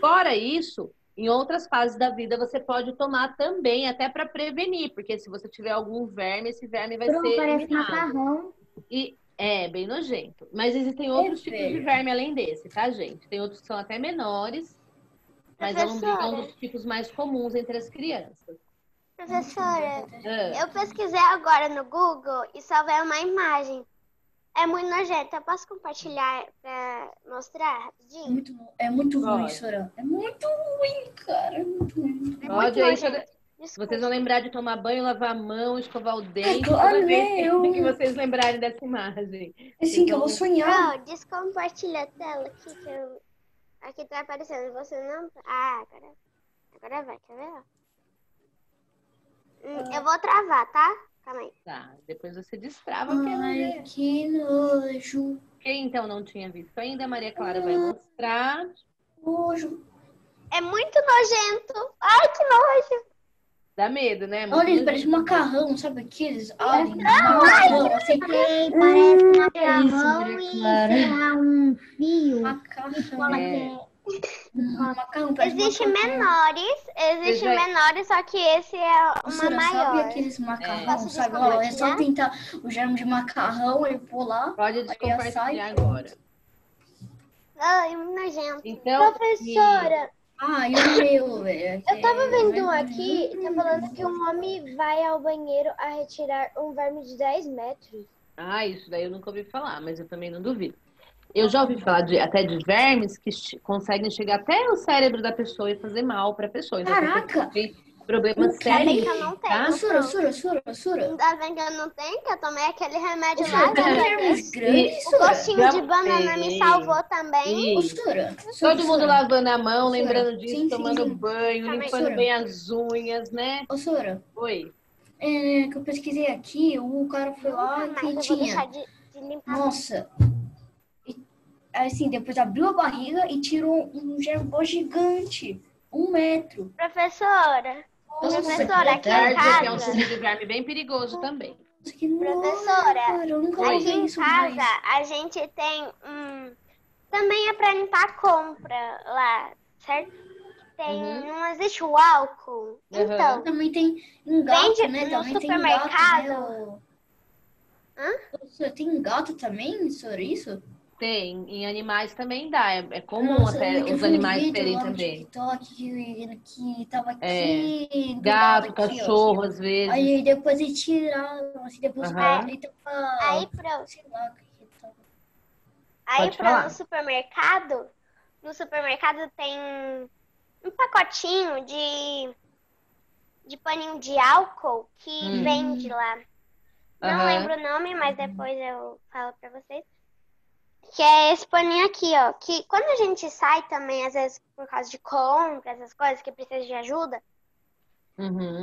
Fora isso, em outras fases da vida, você pode tomar também, até para prevenir, porque se você tiver algum verme, esse verme vai ser eliminado. Macarrão. E é bem nojento. Mas existem outros tipos de verme além desse, tá, gente? Tem outros que são até menores. Mas a lombriga é um dos tipos mais comuns entre as crianças. Professora, eu pesquisei agora no Google e só veio uma imagem. É muito nojento. Eu posso compartilhar pra mostrar rapidinho? É muito ruim, Sora. É muito ruim, cara. É muito ruim. Pode aí, vocês vão lembrar de tomar banho, lavar a mão, escovar o dente. Claro, que vocês lembrarem dessa imagem. Assim que eu vou sonhar. Descompartilha a tela aqui que eu... Aqui tá aparecendo, você não... agora vai, quer ver? Eu vou travar, tá? Calma aí. Tá, depois você destrava. Que nojo. Quem então não tinha visto ainda, a Maria Clara vai mostrar. Nojo. É muito nojento. Ai, que nojo. Dá medo, né? Olha, ele parece macarrão, sabe aqueles? Macarrão, assim. Sei, parece um macarrão Maria e, Clara. sei lá, um fio. Macarrão. Macarrão, Parece Existem macarrão. menores, só que esse é uma Professora, sabe maior. aqueles macarrão? Posso Sabe? Ó, é só descompartilhar? tentar o germe de macarrão, ele pôr lá, Pode aí descompartilhar sai. agora. Ai, nojento. Então, Professora, Ah, e o meu, velho? eu tava vendo um aqui, tá falando que um homem vai ao banheiro a retirar um verme de 10 metros. isso daí eu nunca ouvi falar, mas eu também não duvido. Eu já ouvi falar até de vermes que conseguem chegar até o cérebro da pessoa e fazer mal para a pessoa. Então, Caraca! tem problemas O quê? Ainda bem sérios, que eu não tenho. tá? Sura. Ainda bem que eu não tenho, que eu tomei aquele remédio Sura, lá. tem já germes deu. grandes, O Sura? gostinho de banana Sim. me salvou também. Sura. Todo mundo lavando a mão, Sura. lembrando disso, Sim, tomando sim. banho, Também. limpando Sura. bem as unhas, né? Ô, Sura, Oi. que eu pesquisei aqui, o cara foi lá Nunca mais que eu vou tinha. deixar de limpar. Nossa. Assim, depois abriu a barriga e tirou um germe gigante. 1 metro. Professora, Professora, aqui em Tardia, que é um casa, tipo de verme bem perigoso também. Nossa, que Professora, cara, eu nunca vou aqui ver em isso casa mais. a gente tem também é pra limpar a compra lá, certo? Não existe o álcool. Então, Também tem gato, vende né? no Também tem supermercado. gato, né? Professora, tem gato também, sobre isso? Tem, em animais também dá. É comum Nossa, até eu os vi um animais vídeo terem lá no também. TikTok que tava aqui do Gato, lado aqui, ó. cachorro, às vezes. Aí depois eles tiraram, assim, depois Aham. ele tava, sei lá, o que tava. Aí Pode falar. no supermercado tem um pacotinho de paninho de álcool que vende lá. Não lembro o nome, mas depois eu falo pra vocês. Que é esse paninho aqui, ó. Que quando a gente sai também, às vezes por causa de compra, essas coisas que precisa de ajuda,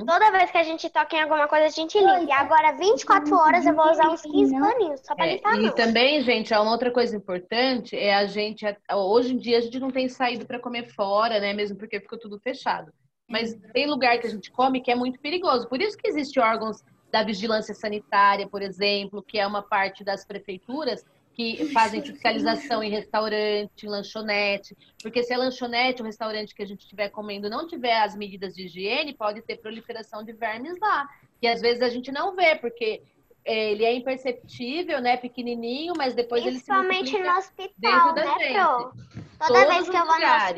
toda vez que a gente toca em alguma coisa, a gente limpa. E agora, 24 horas, eu vou usar uns 15 paninhos só pra limpar a E mão. também, gente, uma outra coisa importante é a gente, hoje em dia, a gente não tem saído para comer fora, né? Mesmo porque ficou tudo fechado. Mas tem lugar que a gente come que é muito perigoso. Por isso que existem órgãos da vigilância sanitária, por exemplo, que é uma parte das prefeituras que fazem fiscalização em restaurante, em lanchonete. Porque se a lanchonete, o restaurante que a gente estiver comendo, não tiver as medidas de higiene, pode ter proliferação de vermes lá. Que às vezes a gente não vê, porque ele é imperceptível, né? Pequenininho, mas depois ele se Principalmente multiplica no hospital, dentro da né, gente. Pro? Toda Todos vez os que eu vou lugares.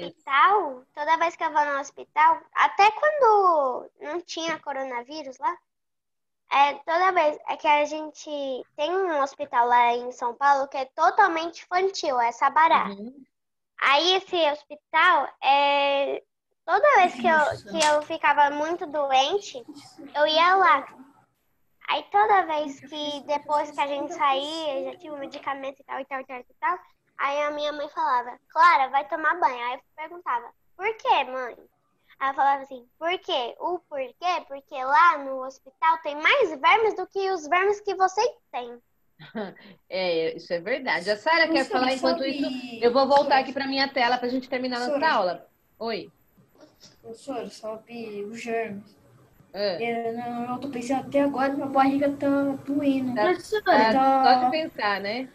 no hospital, até quando não tinha coronavírus lá, toda vez é que a gente tem um hospital lá em São Paulo que é totalmente infantil, é Sabará. Aí esse hospital, toda vez que eu ficava muito doente, eu ia lá. Aí toda vez que depois que a gente saía, já tinha um medicamento e tal, aí a minha mãe falava, Clara, vai tomar banho. Aí eu perguntava, por quê, mãe? Ela falava assim, por quê? O porquê? Porque lá no hospital tem mais vermes do que os vermes que vocês têm. Isso é verdade. A Sara quer falar enquanto isso. Eu vou voltar aqui para minha tela para a gente terminar nossa aula. Oi. Professor, sabe os germes? Eu tô pensando até agora, minha barriga tá doendo. Só de pensar, né?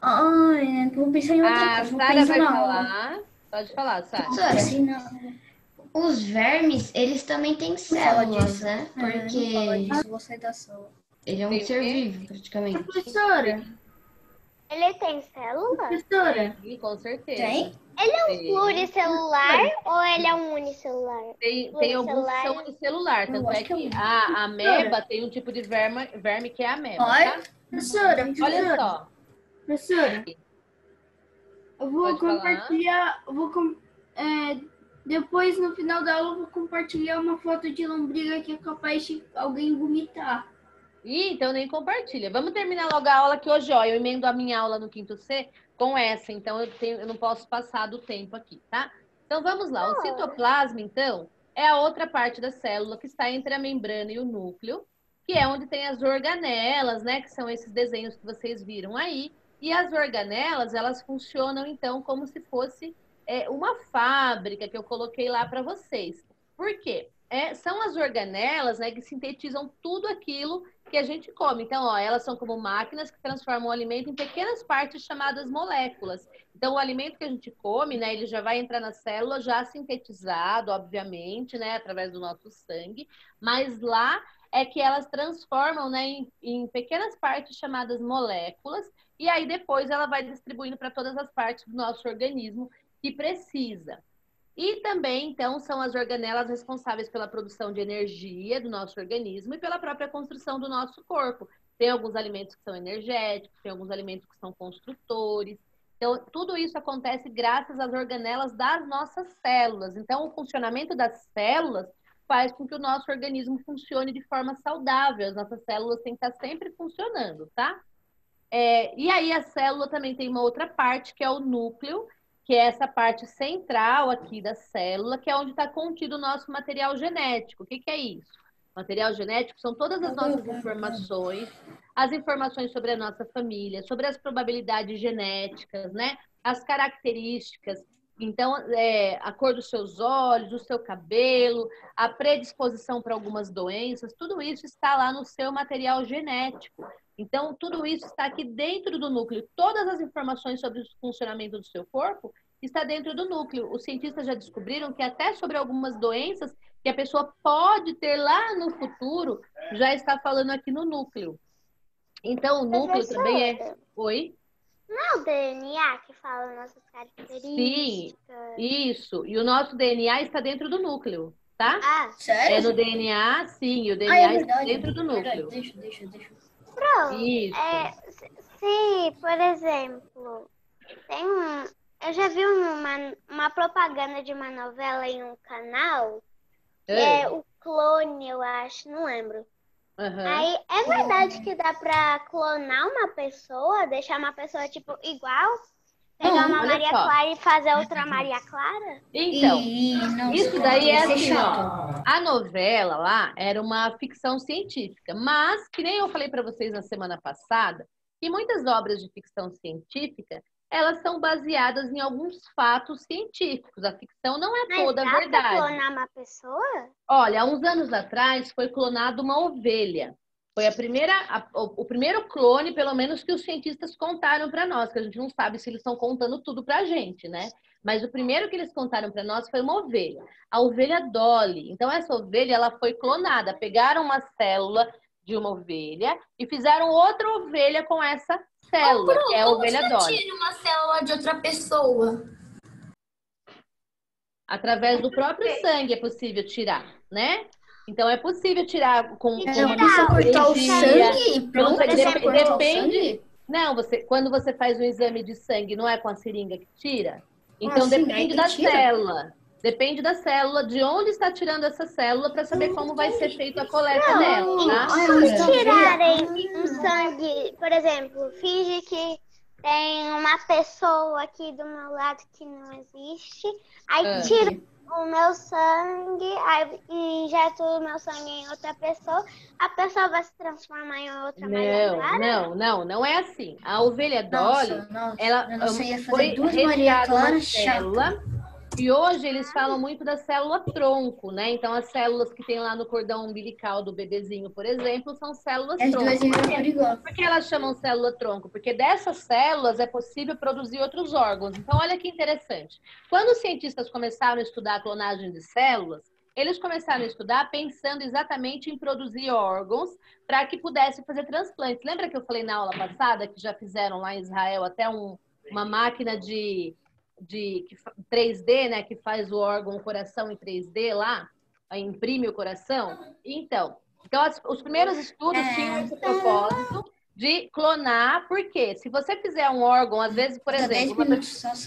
Ai, vou pensar em outra A coisa. Sara vai falar. Pode falar, Sara. Os vermes, eles também têm células, né? Porque vou sair da sala. ele é um ser vivo, praticamente. Professora, Ele tem célula? professora, Sim, com certeza. Tem? Ele é um pluricelular ou ele é um unicelular? Tem alguns que são unicelular, tanto é que a ameba tem um tipo de verme que é a ameba, tá? professora, Olha só. professora, eu vou Pode falar. compartilhar, depois no final da aula eu vou compartilhar uma foto de lombriga que é capaz de alguém vomitar. Então nem compartilha. Vamos terminar logo a aula que hoje, ó, eu emendo a minha aula no quinto C com essa, então eu não posso passar do tempo aqui, tá? Então vamos lá. O citoplasma, então, é a outra parte da célula que está entre a membrana e o núcleo, que é onde tem as organelas, né? Que são esses desenhos que vocês viram aí. E as organelas, elas funcionam, então, como se fosse uma fábrica que eu coloquei lá para vocês. Por quê? São as organelas, né, que sintetizam tudo aquilo que a gente come. Então, ó, elas são como máquinas que transformam o alimento em pequenas partes chamadas moléculas. Então, o alimento que a gente come, né, ele já vai entrar na célula já sintetizado, obviamente, né, através do nosso sangue, mas lá é que elas transformam, né, em pequenas partes chamadas moléculas, e aí depois ela vai distribuindo para todas as partes do nosso organismo que precisa. E também, então, são as organelas responsáveis pela produção de energia do nosso organismo e pela própria construção do nosso corpo. Tem alguns alimentos que são energéticos, tem alguns alimentos que são construtores. Então, tudo isso acontece graças às organelas das nossas células. Então, o funcionamento das células faz com que o nosso organismo funcione de forma saudável. As nossas células têm que estar sempre funcionando, tá? E aí, a célula também tem uma outra parte, que é o núcleo, que é essa parte central aqui da célula, que é onde está contido o nosso material genético. O que é isso? Material genético são todas as nossas informações, as informações sobre a nossa família, sobre as probabilidades genéticas, né? As características. Então, a cor dos seus olhos, o seu cabelo, a predisposição para algumas doenças, tudo isso está lá no seu material genético. Então, tudo isso está aqui dentro do núcleo. Todas as informações sobre o funcionamento do seu corpo está dentro do núcleo. Os cientistas já descobriram que até sobre algumas doenças que a pessoa pode ter lá no futuro, já está falando aqui no núcleo. Então, o núcleo também é... Oi? Não é o DNA que fala nossas características? Sim, isso. E o nosso DNA está dentro do núcleo, tá? Ah, Sério? É no DNA, sim. O DNA é está verdade. dentro do núcleo. Deixa. pronto. Isso. Se, por exemplo, eu já vi uma propaganda de uma novela em um canal, que é o Clone, eu acho, não lembro. Uhum. Aí, é verdade que dá pra clonar uma pessoa, deixar uma pessoa, tipo, igual? Pegar uma olha Maria só. Clara e fazer outra Maria Clara? Então, isso daí é assim, ó. chato. A novela lá era uma ficção científica, mas, que nem eu falei para vocês na semana passada, que muitas obras de ficção científica, elas são baseadas em alguns fatos científicos. A ficção não é toda Mas dá pra verdade. clonar uma pessoa? Olha, há uns anos atrás foi clonada uma ovelha. Foi o primeiro clone, pelo menos, que os cientistas contaram para nós, que a gente não sabe se eles estão contando tudo para a gente, né? Mas o primeiro que eles contaram para nós foi uma ovelha, a ovelha Dolly. Então, essa ovelha, ela foi clonada. Pegaram uma célula de uma ovelha e fizeram outra ovelha com essa célula, que é a ovelha Dolly. Tira uma célula de outra pessoa. Através do próprio sangue é possível tirar, né? Então é possível tirar com Só cortar o sangue? pelo sangue. exemplo, Depende. Não, quando você faz um exame de sangue, não é com a seringa que tira? Então sim, depende aí da tira. célula. Depende da célula, de onde está tirando essa célula para saber como vai ser feita a coleta dela, tá? Se tirarem um sangue, por exemplo, finge que tem uma pessoa aqui do meu lado que não existe, aí tira o meu sangue, aí injeto o meu sangue em outra pessoa, a pessoa vai se transformar em outra Maria Clara? Não é assim. A ovelha Dolly, ela foi duas Maria retirada uma Clara célula. E hoje eles falam muito da célula tronco, né? Então, as células que tem lá no cordão umbilical do bebezinho, por exemplo, são células As tronco. duas igual. Por que elas chamam célula tronco? Porque dessas células é possível produzir outros órgãos. Então, olha que interessante. Quando os cientistas começaram a estudar a clonagem de células, eles começaram a estudar pensando exatamente em produzir órgãos para que pudesse fazer transplantes. Lembra que eu falei na aula passada que já fizeram lá em Israel até uma máquina de 3D, né, que faz o órgão, o coração em 3D lá, imprime o coração? Então os primeiros estudos tinham esse propósito de clonar, porque se você fizer um órgão, às vezes, por exemplo,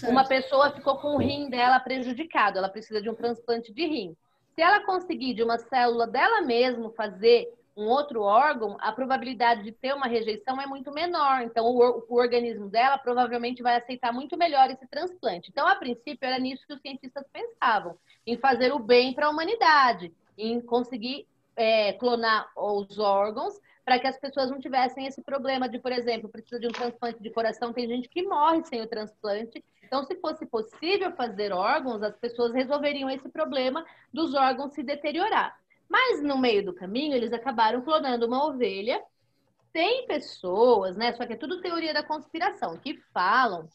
uma pessoa ficou com o rim dela prejudicado, ela precisa de um transplante de rim. Se ela conseguir de uma célula dela mesma fazer um outro órgão, a probabilidade de ter uma rejeição é muito menor. Então, o organismo dela provavelmente vai aceitar muito melhor esse transplante. Então, a princípio, era nisso que os cientistas pensavam, em fazer o bem para a humanidade, em conseguir clonar os órgãos para que as pessoas não tivessem esse problema de, por exemplo, precisa de um transplante de coração, tem gente que morre sem o transplante. Então, se fosse possível fazer órgãos, as pessoas resolveriam esse problema dos órgãos se deteriorar. Mas, no meio do caminho, eles acabaram clonando uma ovelha. Tem pessoas, né? Só que é tudo teoria da conspiração, que falam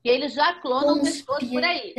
que eles já clonam pessoas por aí.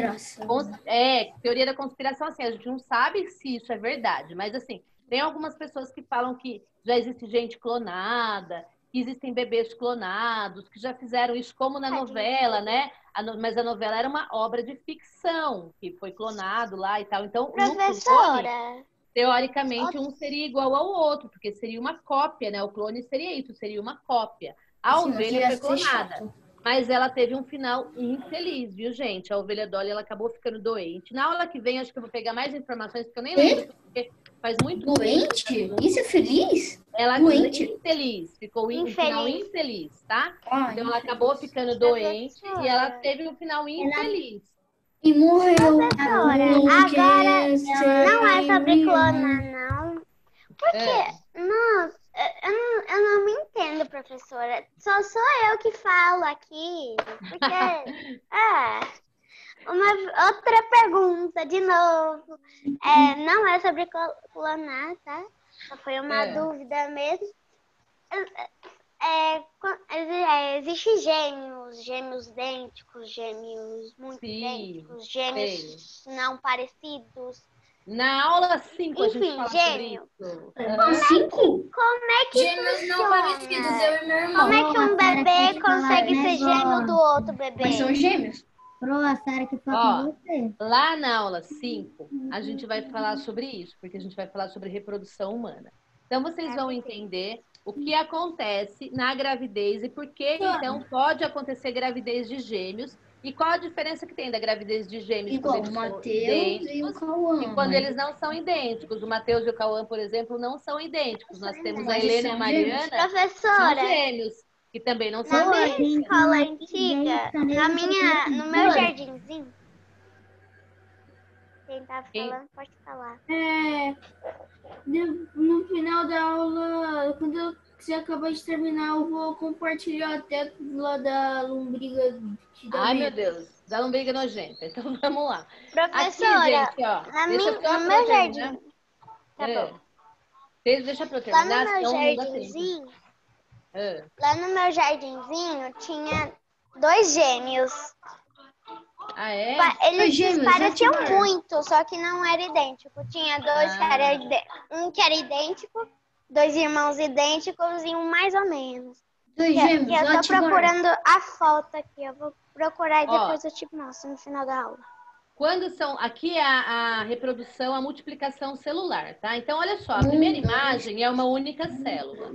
Teoria da conspiração, assim, a gente não sabe se isso é verdade, mas, assim, tem algumas pessoas que falam que já existe gente clonada, que existem bebês clonados, que já fizeram isso, como na novela, né? Mas a novela era uma obra de ficção, que foi clonado lá e tal. Então, Professora, teoricamente, um seria igual ao outro, porque seria uma cópia, né? O clone seria isso, seria uma cópia. A ovelha foi clonada, mas ela teve um final infeliz, viu, gente? A ovelha Dolly, ela acabou ficando doente. Na aula que vem, acho que eu vou pegar mais informações, porque eu nem lembro, porque faz muito doente? Tempo. Isso é feliz? Ela doente? Infeliz, ficou um final infeliz, tá? Então, ela acabou ficando doente e ela teve um final infeliz. E morreu. Professora, agora não é sobre clonar, não. Porque, nossa, eu não me entendo, professora. Só sou eu que falo aqui. Porque, uma outra pergunta, de novo. Não é sobre clonar, tá? Só foi uma dúvida mesmo. Existe gêmeos idênticos, gêmeos muito idênticos, gêmeos não parecidos. Na aula 5 a gente fala gêmeo. Sobre isso. Como é que gêmeos funciona? Não parecidos, eu e meu irmão. Como é que um bebê consegue ser gêmeo do outro bebê? Mas são gêmeos. A Sara que fala com você. Lá na aula 5, a gente vai falar sobre isso, porque a gente vai falar sobre reprodução humana. Então, vocês vão entender o que acontece na gravidez e por que, então, pode acontecer gravidez de gêmeos e qual a diferença que tem da gravidez de gêmeos igual o Matheus e o Cauã. E quando eles não são idênticos. O Matheus e o Cauã, por exemplo, não são idênticos. Nós temos a Helena e a Mariana, professora, são gêmeos, que também não são na minha escola antiga, no meu jardinzinho. Quem tá falando, pode falar. No final da aula, quando você acabar de terminar, eu vou compartilhar a tela da lombriga. Ai, meu Deus, da lombriga nojenta. Então, vamos lá. Professora, aqui, gente, ó, no meu jardim. Tá bom. Deixa pra eu terminar, lá no meu jardinzinho tinha 2 gêmeos. Ah, é? Eles se pareciam muito, só que não era idêntico. Tinha 2 que era um que era idêntico, 2 irmãos idênticos e um mais ou menos. 2 gêmeos. Eu tô procurando a foto aqui. Eu vou procurar e depois eu te mostro no final da aula. Quando são... Aqui é a reprodução, a multiplicação celular, tá? Então, olha só. A primeira imagem é uma única célula.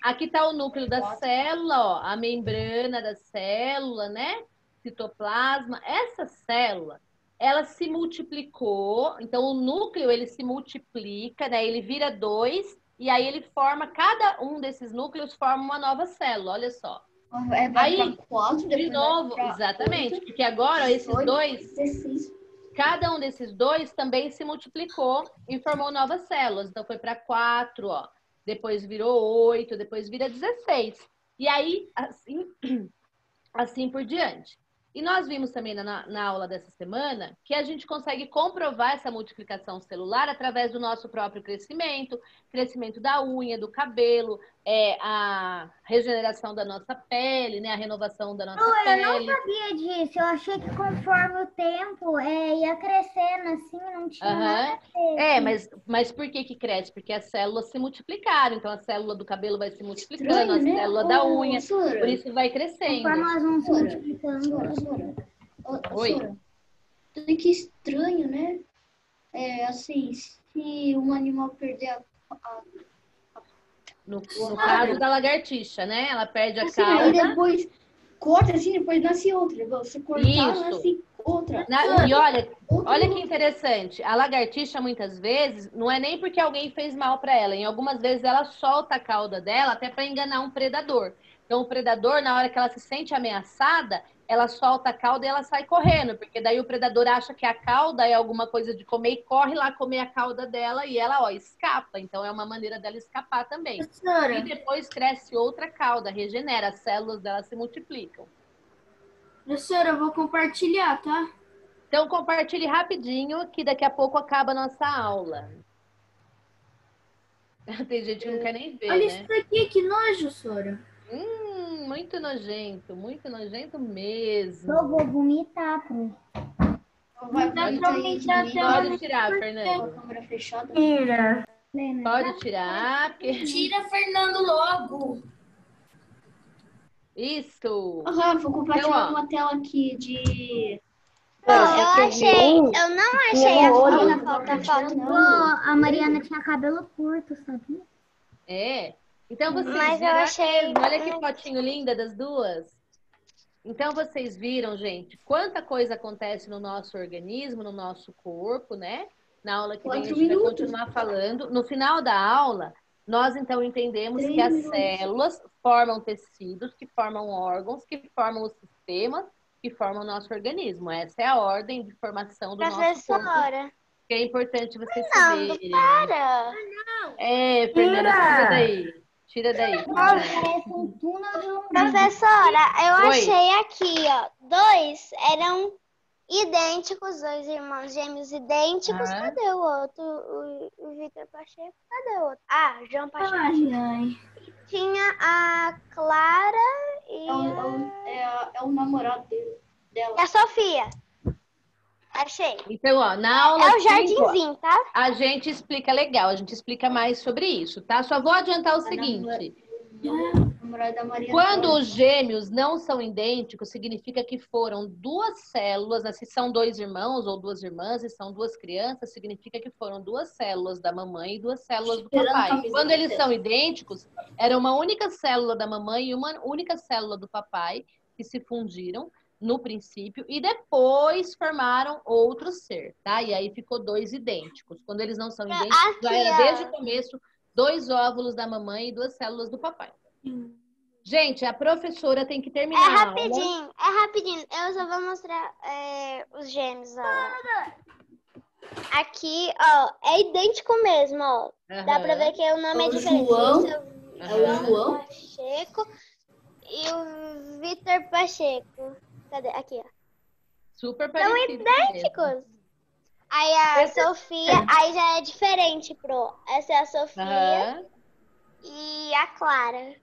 Aqui está o núcleo da célula, ó. A membrana da célula, né? Citoplasma. Essa célula, ela se multiplicou. Então, o núcleo, ele se multiplica, né? Ele vira 2. E aí, ele forma... Cada um desses núcleos forma uma nova célula. Olha só. Aí, 4, de novo, exatamente, 8, porque agora esses 2, cada um desses 2 também se multiplicou e formou novas células. Então, foi para 4, ó. Depois virou 8, depois vira 16. E aí, assim por diante. E nós vimos também na aula dessa semana que a gente consegue comprovar essa multiplicação celular através do nosso próprio crescimento da unha, do cabelo, a regeneração da nossa pele, né? A renovação da nossa pele. Eu não sabia disso. Eu achei que conforme o tempo ia crescendo assim, não tinha nada a ver. Mas por que cresce? Porque as células se multiplicaram. Então, a célula do cabelo vai se multiplicando, a célula da unha, por isso vai crescendo. Conforme elas vão se multiplicando. Oi. Que estranho, né? Assim, se um animal perder No caso da lagartixa, né? Ela perde a assim, cauda. Aí depois corta assim, depois nasce outra. Você cortar, Isso. nasce Outra. E olha que interessante. A lagartixa, muitas vezes, não é nem porque alguém fez mal para ela. Em algumas vezes, ela solta a cauda dela até para enganar um predador. Então, o predador, na hora que ela se sente ameaçada, ela solta a cauda e ela sai correndo. Porque daí o predador acha que a cauda é alguma coisa de comer e corre lá comer a cauda dela e ela, escapa. Então, é uma maneira dela escapar também. Professora, E depois cresce outra cauda, regenera, as células dela se multiplicam. professora, eu vou compartilhar, tá? Então, compartilhe rapidinho, que daqui a pouco acaba a nossa aula. Tem gente que não quer nem ver, Olha né? isso daqui, que nojo, Sora. Muito nojento mesmo. Eu vou vomitar, pô. Vai Dá bonita pra aí, aumentar de até Pode tirar, com a Fernando. câmera fechada. Plena. Pode tirar, porque... Tira, Fernando, logo. Isso! Vou compartilhar Então, ó. uma tela aqui de... Eu não achei a foto, falta foto. Pô, a Mariana tinha cabelo curto, sabia? É. Então, vocês Mas eu viram achei- mesmo. Olha que fotinho linda das duas. Então, vocês viram, gente, quanta coisa acontece no nosso organismo, no nosso corpo, né? Na aula que vem a 4 gente vai minutos. continuar falando. No final da aula, nós então entendemos 3 que as minutos. células formam tecidos, que formam órgãos, que formam os sistemas, que formam o nosso organismo. Essa é a ordem de formação do nosso corpo, Professora, que é importante vocês Fernando, saberem. para. É, Fernanda, tira daí. Tira daí. Parece um túnel de um... Professora, eu Oi. achei aqui, ó. 2 eram idênticos, 2 irmãos gêmeos idênticos. Ah. Cadê o outro? O Vitor Pacheco? Cadê o outro? Ah, João Pacheco. Ai. Tinha a Clara e É o namorado dela. a Sofia. Achei. Então, ó, na aula É o 5, jardinzinho, tá? a gente explica legal, a gente explica mais sobre isso, tá? Só vou adiantar o seguinte. Namorado da Maria. Quando os gêmeos não são idênticos, significa que foram duas células, né? Se são 2 irmãos ou 2 irmãs, se são 2 crianças, significa que foram 2 células da mamãe e 2 células do papai. Quando eles são idênticos, era uma única célula da mamãe e uma única célula do papai que se fundiram no princípio e depois formaram outro ser, tá? E aí ficou 2 idênticos. Quando eles não são idênticos, já Aqui, era ó. desde o começo 2 óvulos da mamãe e 2 células do papai. Gente, a professora tem que terminar É a aula. rapidinho, é rapidinho. Eu só vou mostrar os gêmeos, ó. Aqui, ó, é idêntico mesmo, ó. Dá pra ver que o nome é O diferente. João. Esse É o João. Pacheco e o Vitor Pacheco. Cadê? Aqui, ó. Super São parecido. idênticos. Aí a Sofia, aí já é diferente, pro. Essa é a Sofia Aham, e a Clara.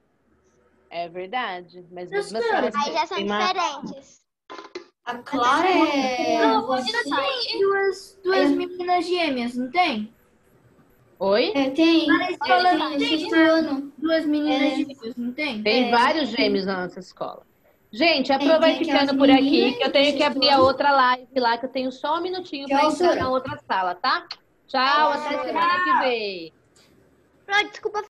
é verdade. Mas mesmo Professora, assim, Aí já são tem uma- diferentes. A Clara é... Não, pode sair. Duas meninas gêmeas, não tem? Oi? Tem. Na escola Tem, não no tem sexto ano. duas meninas gêmeas, não tem? Tem vários gêmeos na nossa escola. Gente, a Pro Tem vai aquelas ficando por aqui, meninas que eu tenho do que sexto abrir a ano. outra live lá, que eu tenho só um minutinho para Tchau, entrar Sora. na outra sala, tá? Tchau, até semana que vem. Pro, desculpa